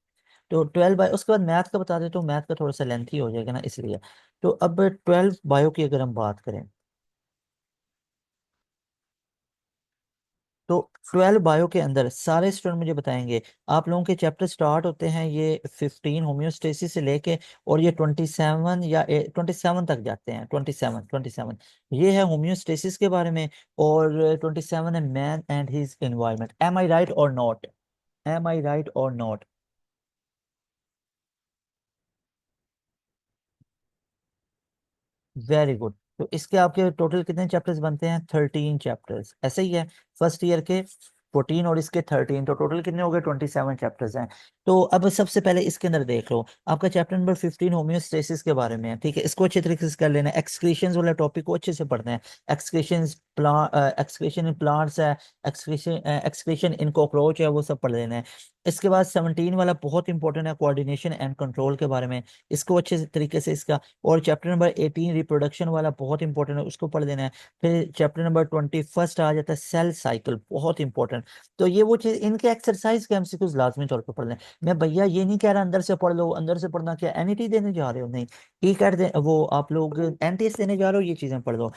तो 12 बायो, उसके बाद मैथ का बता दें तो मैथ का थोड़ा सा लेंथी हो जाएगा ना, इसलिए। तो अब 12 बायो की अगर हम बात करें, तो 12 बायो के अंदर सारे स्टूडेंट मुझे बताएंगे, आप लोगों के चैप्टर स्टार्ट होते हैं ये 15 होम्योस्टेसिस से लेके, और ये 27 या 27 तक जाते हैं। 27 ये है होम्योस्टेसिस के बारे में। और 27 है man and his environment. Am I right or not? Am I right or not? Very good. तो इसके आपके टोटल कितने चैप्टर्स बनते हैं? 13 चैप्टर्स, ऐसे ही है। फर्स्ट ईयर के 14 और इसके 13, तो टोटल कितने हो गए? 27 चैप्टर्स हैं। तो अब सबसे पहले इसके अंदर देख लो, आपका चैप्टर नंबर 15 होम्योस्टेसिस के बारे में है, ठीक है? इसको अच्छे तरीके से कर लेना है। एक्सक्रीशंस वाला टॉपिक को अच्छे से पढ़ना है। एक्सक्रीशन इन प्लांट्स है, एक्सक्रीशन इन कॉकरोच है, वो सब पढ़ लेना है। इसके बाद 17 वाला बहुत इंपॉर्टेंट है, कोऑर्डिनेशन एंड कंट्रोल के बारे में। इसको अच्छे से तरीके से इसका। और चैप्टर नंबर 18 रिप्रोडक्शन वाला बहुत इंपॉर्टेंट है, उसको पढ़ लेना है। फिर चैप्टर नंबर 21 आ जाता है सेल साइकिल, बहुत इंपॉर्टेंट। तो ये वो चीज, इनके एक्सरसाइज के एमसीक्यूज लाजमी तौर पर पढ़ लें। मैं भैया ये नहीं कह रहा अंदर से पढ़ लो, अंदर से पढ़ना क्या एनईटी देने जा रहे हो? नहीं, ई कैट दे, वो आप लोग एनटीएस देने जा रहे हो, ये चीजें पढ़ लो।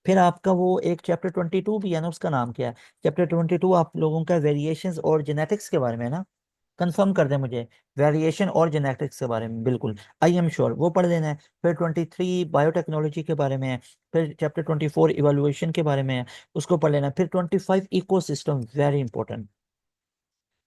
फिर आपका वो एक चैप्टर 22 भी है ना, उसका नाम क्या है? चैप्टर 22 आप लोगों का वेरिएशंस और जेनेटिक्स के बारे में है ना? कंफर्म कर दें मुझे। वेरिएशन और जेनेटिक्स के बारे में, बिल्कुल, आई एम श्योर, वो पढ़ लेना है। फिर 23 बायोटेक्नोलॉजी के बारे में है। फिर चैप्टर 24 इवोल्यूशन के बारे में है, उसको पढ़ लेना है। फिर 25 इकोसिस्टम, वेरी इंपॉर्टेंट,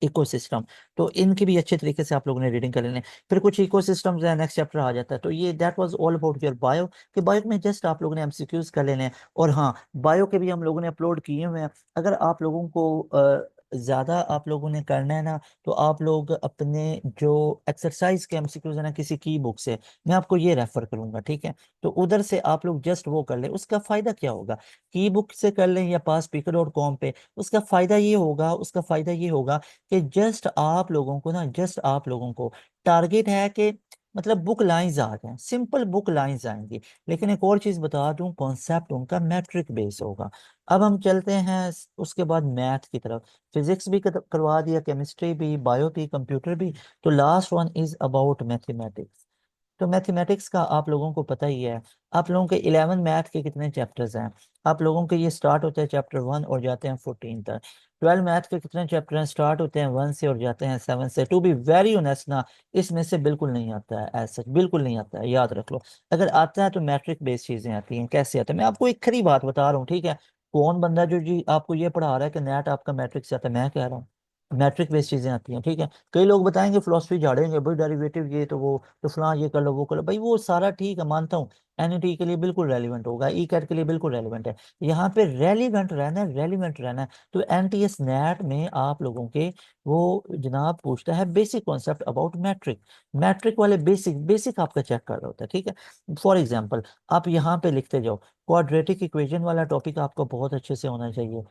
इकोसिस्टम। तो इनकी भी अच्छे तरीके से आप लोगों ने रीडिंग कर लेना है। फिर कुछ इकोसिस्टम्स है, नेक्स्ट चैप्टर आ जाता है। तो ये that was all about your bio. कि बायो में जस्ट आप लोगों ने एमसीक्यूज कर लेने हैं। और हाँ, बायो के भी हम लोगों ने अपलोड किए हुए हैं। अगर आप लोगों को ज़्यादा आप लोगों ने करना है ना, तो आप लोग अपने जो एक्सरसाइज के एमसीक्यूज है ना, किसी की बुक से मैं आपको ये रेफर करूंगा, ठीक है? तो उधर से आप लोग जस्ट वो कर लें। उसका फ़ायदा क्या होगा? की बुक से कर लें या पास speaker.com पे, उसका फ़ायदा ये होगा कि जस्ट आप लोगों को टारगेट है कि मतलब बुक लाइंस आ जाए, सिंपल बुक लाइंस आएंगी। लेकिन एक और चीज बता दूं, कॉन्सेप्ट उनका मैट्रिक बेस होगा। अब हम चलते हैं उसके बाद मैथ की तरफ। फिजिक्स भी करवा दिया, केमिस्ट्री भी, बायो भी, कंप्यूटर भी। तो last one is about mathematics. तो मैथमेटिक्स का आप लोगों को पता ही है। आप लोगों के 11 मैथ के कितने चैप्टर्स हैं? आप लोगों के ये स्टार्ट होते हैं चैप्टर 1 और जाते हैं 14 तक। 12 मैथ के कितने चैप्टर हैं? स्टार्ट होते हैं 1 से और जाते हैं 7 से। टू बी वेरी ऑनेस्ट ना, इसमें से बिल्कुल नहीं आता है, ऐसा बिल्कुल नहीं आता है, याद रख लो। अगर आता है तो मैट्रिक बेस्ड चीजें आती हैं। कैसे आता है? मैं आपको एक खरी बात बता रहा हूँ, ठीक है। कौन बंदा जो जी आपको ये पढ़ा रहा है कि नेट आपका मैट्रिक से आता है, मैं कह रहा हूँ मैट्रिक बेस्ड चीजें आती हैं, ठीक है। कई लोग बताएंगे फिलोसफी झाड़ेंगे, भाई डेरिवेटिव ये तो वो, तो फलां ये कर लो वो कर लो, भाई वो सारा ठीक है, मानता हूँ। एनईटी के लिए बिल्कुल रेलिवेंट होगा, ई कैट के लिए बिल्कुल रेलिवेंट है। यहाँ पे रेलिवेंट रहना है, रेलिवेंट रहना है। तो एनटीएस नेट में आप लोगों के वो जनाब पूछता है basic concept about matric. Matric वाले बेसिक बेसिक आपका चेक कर रहा होता है, ठीक है। फॉर एग्जाम्पल आप यहाँ पे लिखते जाओ, क्वाड्रेटिक इक्वेशन वाला टॉपिक आपका बहुत अच्छे से होना चाहिए,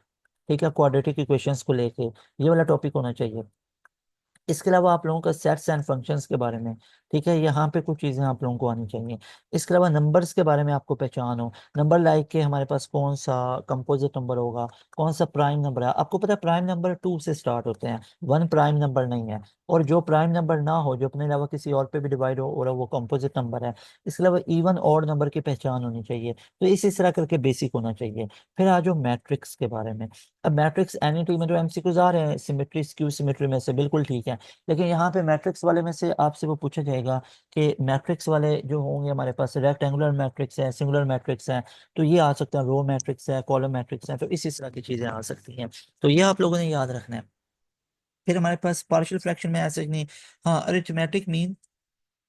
ठीक है। क्वाड्रेटिक इक्वेशंस को लेके ये वाला टॉपिक होना चाहिए। इसके अलावा आप लोगों का सेट्स एंड फंक्शंस के बारे में, ठीक है, यहाँ पे कुछ चीज़ें आप लोगों को आनी चाहिए। इसके अलावा नंबर्स के बारे में आपको पहचान हो। नंबर लाइक के हमारे पास कौन सा कंपोजिट नंबर होगा, कौन सा प्राइम नंबर है। आपको पता है प्राइम नंबर 2 से स्टार्ट होते हैं, 1 प्राइम नंबर नहीं है। और जो प्राइम नंबर ना हो, जो अपने अलावा किसी और पे भी डिवाइड हो और वो कंपोजिट नंबर है। इसके अलावा इवन ऑड नंबर की पहचान होनी चाहिए। तो इसी तरह करके बेसिक होना चाहिए। फिर आ जाओ मैट्रिक्स के बारे में। अब मैट्रिक्स एनईटी में जो एमसीक्यूज आ रहे हैं सिमेट्री स्क्यू सिमेट्री में से, बिल्कुल ठीक है। लेकिन यहाँ पे मैट्रिक्स वाले में से आपसे वो पूछा जाएगा कि मैट्रिक्स वाले जो होंगे हमारे पास, रेक्टेंगुलर मैट्रिक्स है, सिंगुलर मैट्रिक्स है, तो ये आ सकता है, रो मैट्रिक्स है, कॉलम मैट्रिक्स है, तो इसी तरह की चीजें आ सकती हैं। तो ये आप लोगों ने याद रखना है। फिर हमारे पास पार्शियल फ्रैक्शन में ऐसे नहीं। हाँ, अरिथमेटिक मीन,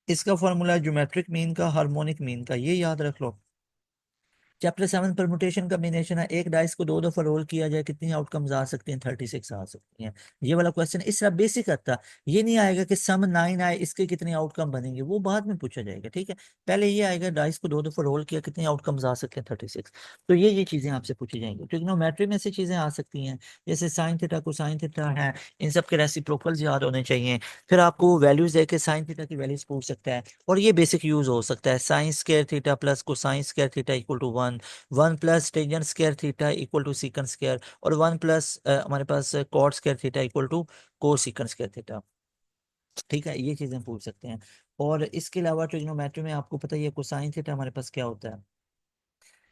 इसका फॉर्मूला है ज्योमेट्रिक मीन का, हार्मोनिक मीन का, ये याद रख लो। चैप्टर 7 परमुटेशन कॉम्बिनेशन है, एक डाइस को 2 दफा रोल किया जाए कितनी आउटकम्स आ सकती हैं? 36 आ सकती हैं। ये वाला क्वेश्चन इस तरह बेसिक आता, ये नहीं आएगा कि सम 9 आए इसके कितनी आउटकम बनेंगे, वो बाद में पूछा जाएगा, ठीक है। पहले ये आएगा डाइस को 2 दफा रोल किया कितनी आउटकम्स आ सकते हैं? 36। तो ये चीजें आपसे पूछी जाएंगी। ट्रिग्नोमेट्री में से चीजें आ सकती हैं, जैसे साइन थीटा को साइन थीटा है, इन सब के रेसिप्रोकल्स याद होने चाहिए। फिर आपको वैल्यूज देके साइन थीटा की वैल्यूज पूछ सकता है, और ये बेसिक यूज हो सकता है। Sine square theta plus cosine square theta equal to 1, 1 plus tangent square theta equal to secant square, और 1 प्लस हमारे पास cot square theta equal to cosecant square theta, ठीक है। ये चीजें पूछ सकते हैं। और इसके अलावा ट्रिग्नोमेट्री में आपको पता ही है कोसाइन थीटा हमारे पास क्या होता है।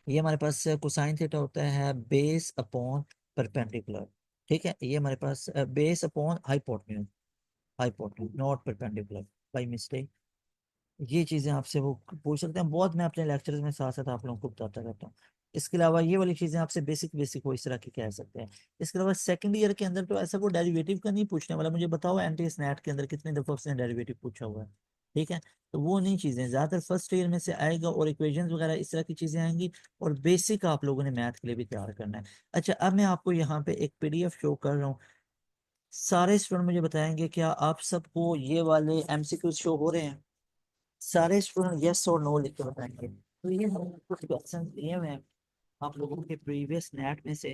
ये हमारे पास कोसाइन थीटा होता है बेस अपॉन परपेंडिकुलर, ठीक है। ये हमारे पास base upon hypotenuse, hypotenuse not perpendicular, by mistake. ये चीजें आपसे वो पूछ सकते हैं बहुत, मैं अपने लेक्चर्स में साथ साथ आप लोगों को बताता रहता हूँ। इसके अलावा ये वाली चीजें आपसे बेसिक बेसिक हो इस तरह की कह सकते हैं। इसके अलावा सेकंड ईयर के अंदर तो ऐसा वो डेरिवेटिव का नहीं पूछने वाला, मुझे बताओ एनटी स्नैट के अंदर कितने दफा उसने डेरिवेटिव पूछा हुआ है, ठीक है। तो वो नहीं चीजें ज्यादातर फर्स्ट ईयर में से आएगा, और इक्वेशंस वगैरह इस तरह की चीजें आएंगी। और बेसिक आप लोगों ने मैथ के लिए भी तैयार करना है। अच्छा, अब मैं आपको यहाँ पे एक पीडीएफ शो कर रहा हूँ। सारे स्टूडेंट मुझे बताएंगे क्या आप सबको ये वाले एमसीक्यू शो हो रहे हैं? सारे स्टूडेंट यस और नो लिख के बताएंगे। तो ये हमने कुछ क्वेश्चन दिए हुए हैं आप लोगों के प्रीवियस नेट में से,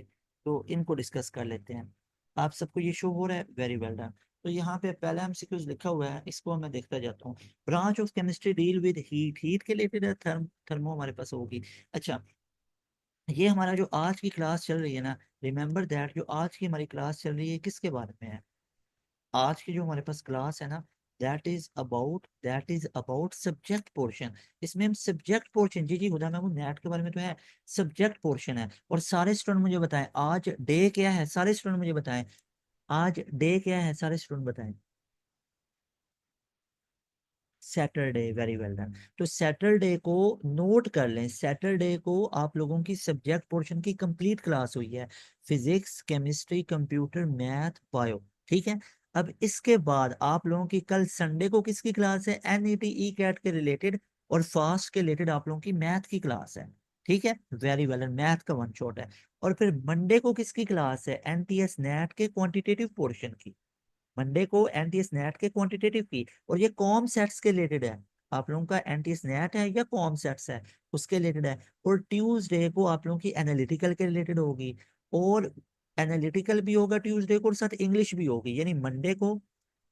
तो इनको डिस्कस कर लेते हैं। आप सबको ये शो हो रहा है? Very well done. तो यहाँ पे पहला एमसीक्यूज लिखा हुआ है, इसको मैं देखता जाता हूँ। Branch of chemistry deal with heat, heat के रिलेटेड है, थर्मो हमारे पास होगी। अच्छा, ये हमारा जो आज की क्लास चल रही है ना, रिमेंबर दैट जो आज की हमारी क्लास चल रही है किसके बारे में है? आज की जो हमारे पास क्लास है ना, that is about subject portion. इसमें हम सब्जेक्ट पोर्शन, जी जी खुदा मैं वो नेट के बारे में तो है, सब्जेक्ट पोर्शन है। और सारे स्टूडेंट मुझे बताएं आज डे क्या है, सारे स्टूडेंट मुझे बताएं आज डे क्या है, सारे स्टूडेंट बताएं। Saturday, very well done. तो सैटरडे को नोट कर लें, सैटरडे को आप लोगों की सब्जेक्ट पोर्शन की कंप्लीट क्लास हुई है, physics chemistry computer math bio, ठीक है। अब इसके बाद आप लोगों की कल संडे को किसकी क्लास है? एनईटी ई कैट के रिलेटेड और फास्ट के रिलेटेड आप लोगों की मैथ की क्लास है, ठीक है। वेरी वेल, मैथ का वन शॉट है। और फिर मंडे को किसकी क्लास है? एनटीएस नेट के क्वांटिटेटिव पोर्शन की। मंडे को एनटीएस नेट के क्वांटिटेटिव की, और ये कॉम सेट्स के रिलेटेड है। आप लोगों का एनटीएस नेट है या कॉम सेट्स है, उसके रिलेटेड है। और ट्यूसडे को आप लोगों की एनालिटिकल के रिलेटेड होगी, और एनालिटिकल भी होगा ट्यूसडे को, और साथ इंग्लिश भी होगी। यानी मंडे को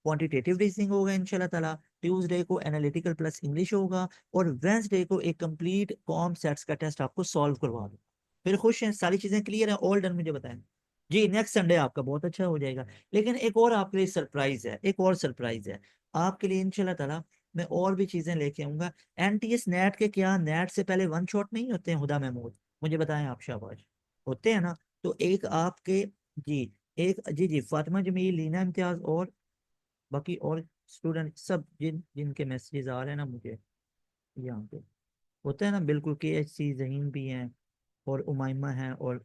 क्वांटिटेटिव रीजनिंग होगा इंशाल्लाह ताला। ट्यूसडे को एनालिटिकल प्लस इंग्लिश होगा, और वेंसडे को एक कंप्लीट कॉम सेट्स का टेस्ट आपको सॉल्व करवा दो। फिर खुश हैं, सारी चीजें क्लियर है, ऑल डन, मुझे बताएं। जी नेक्स्ट संडे आपका बहुत अच्छा हो जाएगा। लेकिन एक और आपके लिए सरप्राइज है, एक और सरप्राइज है आपके लिए इंशाल्लाह ताला। मैं और भी चीजें लेके आऊंगा। एनटीएस नेट के, क्या नेट से पहले वन शॉट नहीं होते हैं हुदा महमूद? मुझे बताएं आप, शाबाश। होते हैं ना? तो एक आपके, जी, एक, जी जी, फातिमा जमील, लीना इम्तियाज, और बाकी और स्टूडेंट सब जिनके मैसेजेस आ रहे हैं ना मुझे यहाँ पे, होता है ना, बिल्कुल, के एच सी जहीन भी हैं, और उमाइमा हैं, और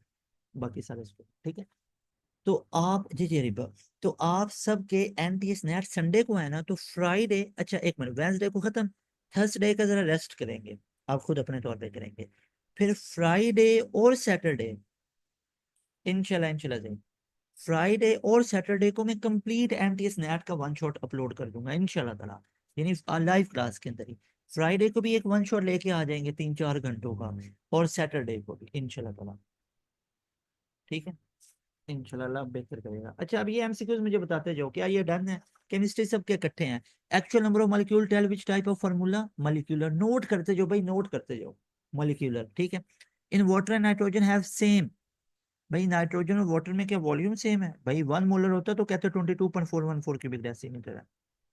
बाकी सारे स्टूडेंट, ठीक है। तो आप, जी जी रिबा, तो आप सबके एनटीएस नेट संडे को है ना, तो फ्राइडे, अच्छा एक मिनट, वेंसडे को खत्म, थर्सडे का जरा रेस्ट करेंगे, आप खुद अपने तौर पे करेंगे। फिर फ्राइडे और सैटरडे इंशाल्लाह, इंशाल्लाह से फ्राइडे और सैटरडे को मैं कंप्लीट एमटीएस नेट का वन शॉट अपलोड कर दूंगा इंशाल्लाह ताला, यानी लाइव क्लास के अंदर ही। फ्राइडे को भी एक वन शॉट लेके आ जाएंगे 3-4 घंटों का, और सैटरडे को भी इंशाल्लाह ताला, ठीक है। इंशाल्लाह अल्लाह बेहतर करेगा। अच्छा, अब ये एमसीक्यूज मुझे बताते जाओ, क्या ये डन है? केमिस्ट्री सबके इकट्ठे हैं। Actual number of molecule tell which type of formula, molecular, note करते जाओ भाई, नोट करते जाओ। मॉलिक्यूलर, ठीक है। In water and nitrogen have same, भाई नाइट्रोजन और वाटर में क्या वॉल्यूम सेम है? भाई 1 मोलर होता तो कहते 22.414 क्यूबिक डेसीमीटर है,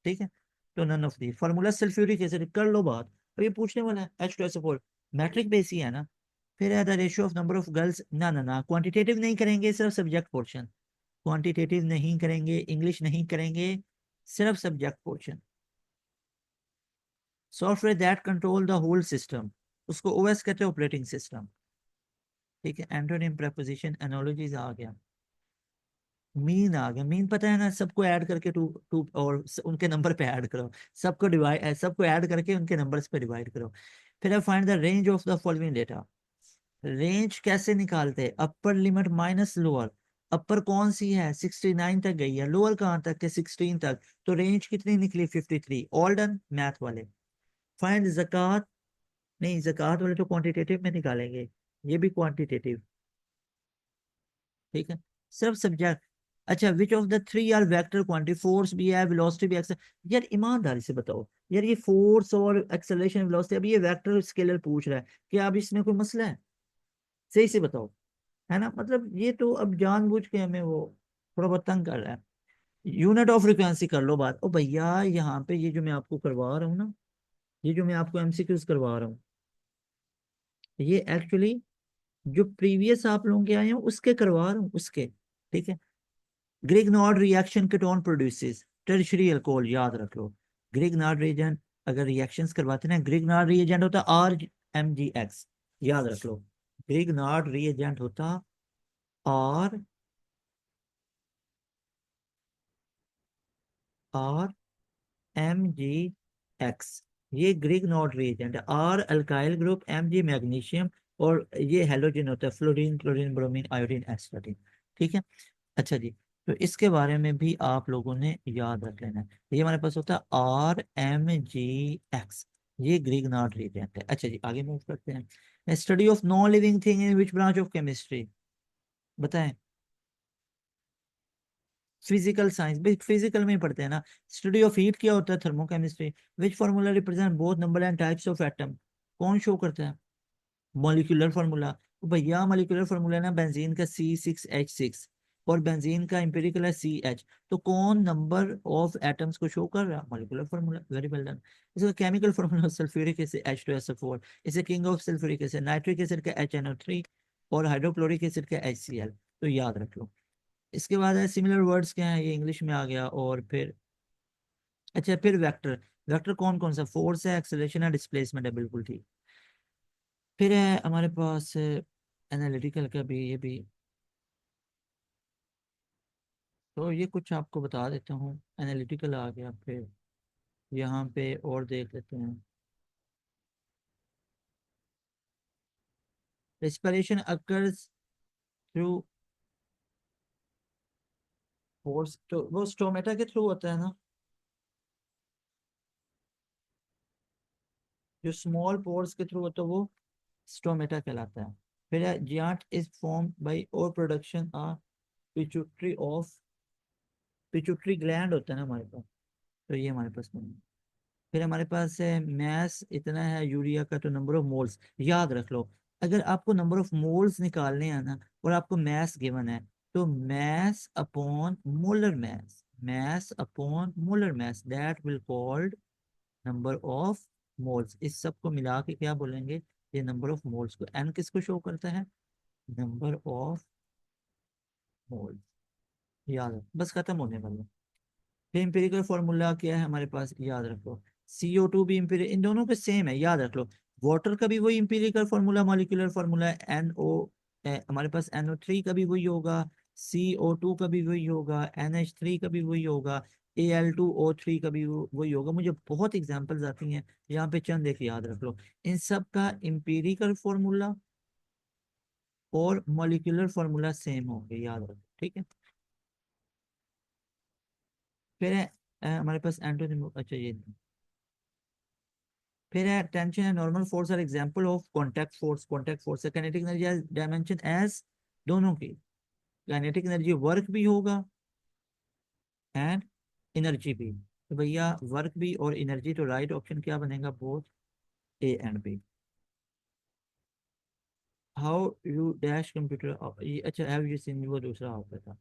ठीक है। तो none of the formula. Sulphuric acid, कर लो बात, अब ये पूछने वाला है। H2SO4 मैट्रिक बेस ही है ना। फिर है the ratio of number of girls, ना ना ना, क्वांटिटेटिव नहीं करेंगे, सिर्फ सब्जेक्ट पोर्शन। क्वांटिटेटिव नहीं करेंगे, इंग्लिश नहीं करेंगे, सिर्फ subject portion. Software that control the whole system, उसको ओएस कहते हैं, ऑपरेटिंग सिस्टम, ठीक है। एंटोनिम, प्रेपोजिशन, एनालॉजीज आ गया। मीन आ गया, मीन पता है ना, सबको ऐड करके टू टू, और उनके नंबर पे ऐड करो। सबको डिवाइड, सबको ऐड करके उनके नंबर्स पे डिवाइड करो। फिर है find the range of the following data. Range कैसे निकालते हैं? Upper limit minus lower. Upper कौन सी है? 69 तक गई है, लोअर कहाँ तक है? 16 तक। तो रेंज कितनी निकली? 53। ऑल डन मैथ वाले। फाइंड जकात, नहीं जकात वाले तो क्वांटिटेटिव में निकालेंगे, ये भी क्वांटिटेटिव, ठीक है। सिर्फ सब्जेक्ट। अच्छा, which of the three are vector quantity, force भी है, वेलोसिटी भी, यार ईमानदारी से बताओ यार, ये फोर्स और एक्सेलरेशन, वेलोसिटी, अभी ये वेक्टर स्केलर पूछ रहा है, क्या अब इसमें कोई मसला है? सही से बताओ, है ना? मतलब ये तो अब जानबूझ के हमें वो थोड़ा बहुत तंग कर रहा है। यूनिट ऑफ फ्रिक्वेंसी कर लो बात। ओ भैया, यहाँ पे ये जो मैं आपको करवा रहा हूँ ना, ये जो मैं आपको एमसीक्यूज करवा रहा हूँ, ये एक्चुअली जो प्रीवियस आप लोगों के आए हैं उसके करवा रहा हूँ, उसके, ठीक है। Grignard reaction ketone produces tertiary alcohol, याद रख लो। ग्रिग्नॉर्ड रिएजेंट, अगर रिएक्शंस करवाते हैं ना, ग्रिग्नॉर्ड रिएजेंट होता RMgX, याद रख लो। ग्रिग्नॉर्ड रिएजेंट होता RMgX। ये ग्रिग्नॉर्ड रिएजेंट है। R alkyl group, Mg magnesium, और ये हेलोजन होता है, fluorine, chlorine, bromine, iodine, astatine, ठीक है। अच्छा जी, तो इसके बारे में भी आप लोगों ने याद रख लेना है। ये हमारे पास होता है RMgX, ये ग्रिग्नॉर्ड रिएजेंट है। अच्छा जी, आगे मूव करते हैं। Study of non living thing in which branch of chemistry, बताएं। फिजिकल साइंस, भाई फिजिकल में ही पढ़ते हैं ना। स्टडी ऑफ हीट क्या होता है? Thermochemistry. Which formula represent both number and types of atom, कौन शो करता है? Molecular formula. तो भैया मॉलिक्यूलर फार्मूला ना, बेंजीन का C6H6, और बेंजीन का इंपेरिकल है CH। तो कौन नंबर ऑफ एटम्स को शो कर रहा है? Molecular formula, very well done. इसका chemical formula sulphuric acid H2SO4, इसे king of sulphuric acid, nitric acid का HNO3, और हाइड्रोक्लोरिक एसिड का HCl। तो याद रख लो। इसके बाद है सिमिलर वर्ड्स क्या है, ये इंग्लिश में आ गया। और फिर, अच्छा, फिर वेक्टर। वेक्टर कौन कौन सा? फोर्स है, एक्सेलरेशन है, डिस्प्लेसमेंट है, बिल्कुल ठीक। फिर है हमारे पास एनालिटिकल का भी, ये भी। तो ये कुछ आपको बता देता हूँ, एनालिटिकल आ गया। फिर यहाँ पे और देख लेते हैं। रेस्पिरेशन अकर्स थ्रू फोर्स, तो वो स्टोमेटा के थ्रू होता है ना, जो स्मॉल पोर्स के थ्रू होता है वो स्टोमेटा कहलाता है। फिर है जियांट इज फॉर्म बाय और production pituitary of, pituitary gland होता है ना हमारे पास, तो ये हमारे पास बना। फिर हमारे पास है मैस इतना है यूरिया का, तो नंबर ऑफ मोल्स याद रख लो। अगर आपको नंबर ऑफ मोल्स निकालने हैं ना, और आपको मैस गिवन है, तो mass upon molar mass, mass upon molar mass, that will called number of moles. इस सब को मिला के क्या बोलेंगे, ये नंबर ऑफ मोल्स को। एन किसको शो करता है, नंबर ऑफ मोल्स। याद रखो, बस खत्म होने वाला। फिर एम्पिरिकल फॉर्मूला क्या है हमारे पास, याद रखो। CO2 भी इम्पीरियल, इन दोनों के सेम है, याद रख लो। वाटर का भी वही इम्पीरिकल फॉर्मूला, मॉलिक्यूलर फॉर्मूला है। हमारे पास NO3 का भी वही होगा, CO2 का भी वही होगा, NH3 का भी वही होगा, Al2O3 का भी वही होगा। मुझे बहुत एग्जांपल्स आती हैं, यहाँ पे चंद एक याद रख लो। इन सब का इम्पीरिकल फॉर्मूला और मॉलिक्यूलर फॉर्मूला सेम होंगे, याद रखो, ठीक है। फिर है हमारे पास एंटोनिम, अच्छा ये। फिर है tension and normal force are example of contact force. Contact force है काइनेटिक एनर्जी डायमेंशन एज, दोनों की। काइनेटिक एनर्जी वर्क भी होगा एंड एनर्जी भी। तो भैया वर्क भी और एनर्जी, तो राइट ऑप्शन क्या बनेगा, both A and B। How you dash computer, ये अच्छा हैव यू सीन, वो दूसरा होता था।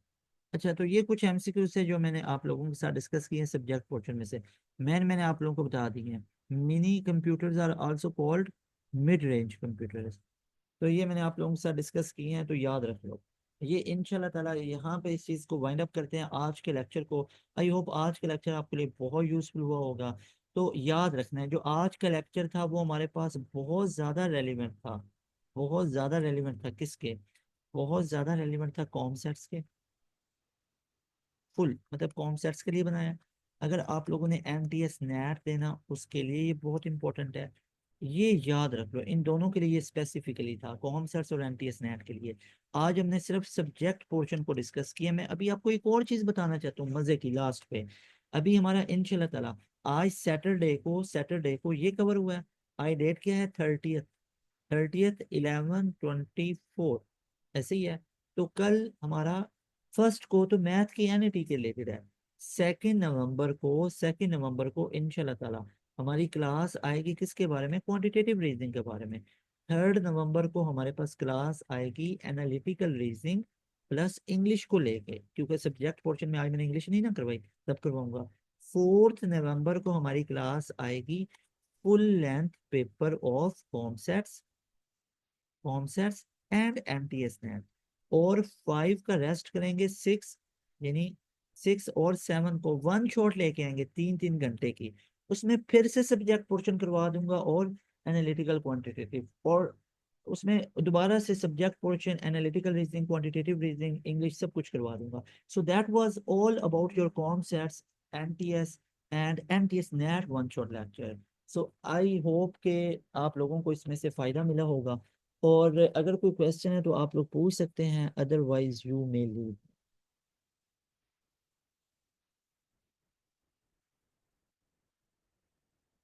अच्छा, तो ये कुछ MCQ से जो मैंने आप लोगों के साथ डिस्कस किए हैं सब्जेक्ट पोर्शन में से, मैंने आप लोगों को बता दी हैं। Mini computers are also called mid range computers. तो ये मैंने आप लोगों के साथ डिस्कस किए हैं, तो याद रख लो। ये इंशाल्लाह ताला यहाँ पे इस चीज़ को वाइंड अप करते हैं आज के लेक्चर को। आई होप आज का लेक्चर आपके लिए बहुत यूजफुल हुआ होगा। तो याद रखना है, जो आज का लेक्चर था वो हमारे पास बहुत ज़्यादा रेलिवेंट था। बहुत ज़्यादा रेलिवेंट था किसके, बहुत ज़्यादा रेलिवेंट था कॉन्सेप्ट्स के। फुल मतलब कॉन्सेप्ट्स के लिए बनाया। अगर आप लोगों ने MTS नेट देना, उसके लिए ये बहुत इंपॉर्टेंट है। ये याद रख लो, इन दोनों के लिए ये स्पेसिफिकली था, कॉन्सेप्ट्स और MTS नेट के लिए। आज हमने सिर्फ सब्जेक्ट पोर्शन को डिस्कस किया। मैं अभी आपको एक और चीज बताना चाहता हूँ मजे की, लास्ट पे। अभी हमारा इंशाल्लाह ताला आज सैटरडे को ये कवर हुआ है। आज डेट क्या है, 30th 11/24, ऐसे ही है। तो कल हमारा फर्स्ट को तो मैथ की NET के रिलेटेड है। सेकेंड नवंबर को इंशाल्लाह ताला हमारी क्लास आएगी किसके बारे में, क्वांटिटेटिव रीजनिंग के बारे में। 3rd नवंबर को हमारे पास क्लास आएगी एनालिटिकल रीजनिंग प्लस इंग्लिश को लेके, क्योंकि सब्जेक्ट पोर्शन में आज मैंने इंग्लिश नहीं ना करवाई, तब करवाऊंगा। 4th नवंबर को हमारी क्लास आएगी full length paper of concepts and MTS net. और 5 का रेस्ट करेंगे, 6 यानी 6 और 7 को वन शॉट लेके आएंगे 3-3 घंटे की। उसमें फिर से सब्जेक्ट पोर्शन करवा दूंगा और एनालिटिकल क्वांटिटेटिव, और उसमें दोबारा से subject portion, analytical reasoning, quantitative reasoning, English, सब कुछ करवा दूंगा। So that was all about your concepts, MTS and MTS net one shot lecture. So I hope के आप लोगों को इसमें से फायदा मिला होगा। और अगर कोई क्वेश्चन है तो आप लोग पूछ सकते हैं, अदरवाइज यू मे लीव।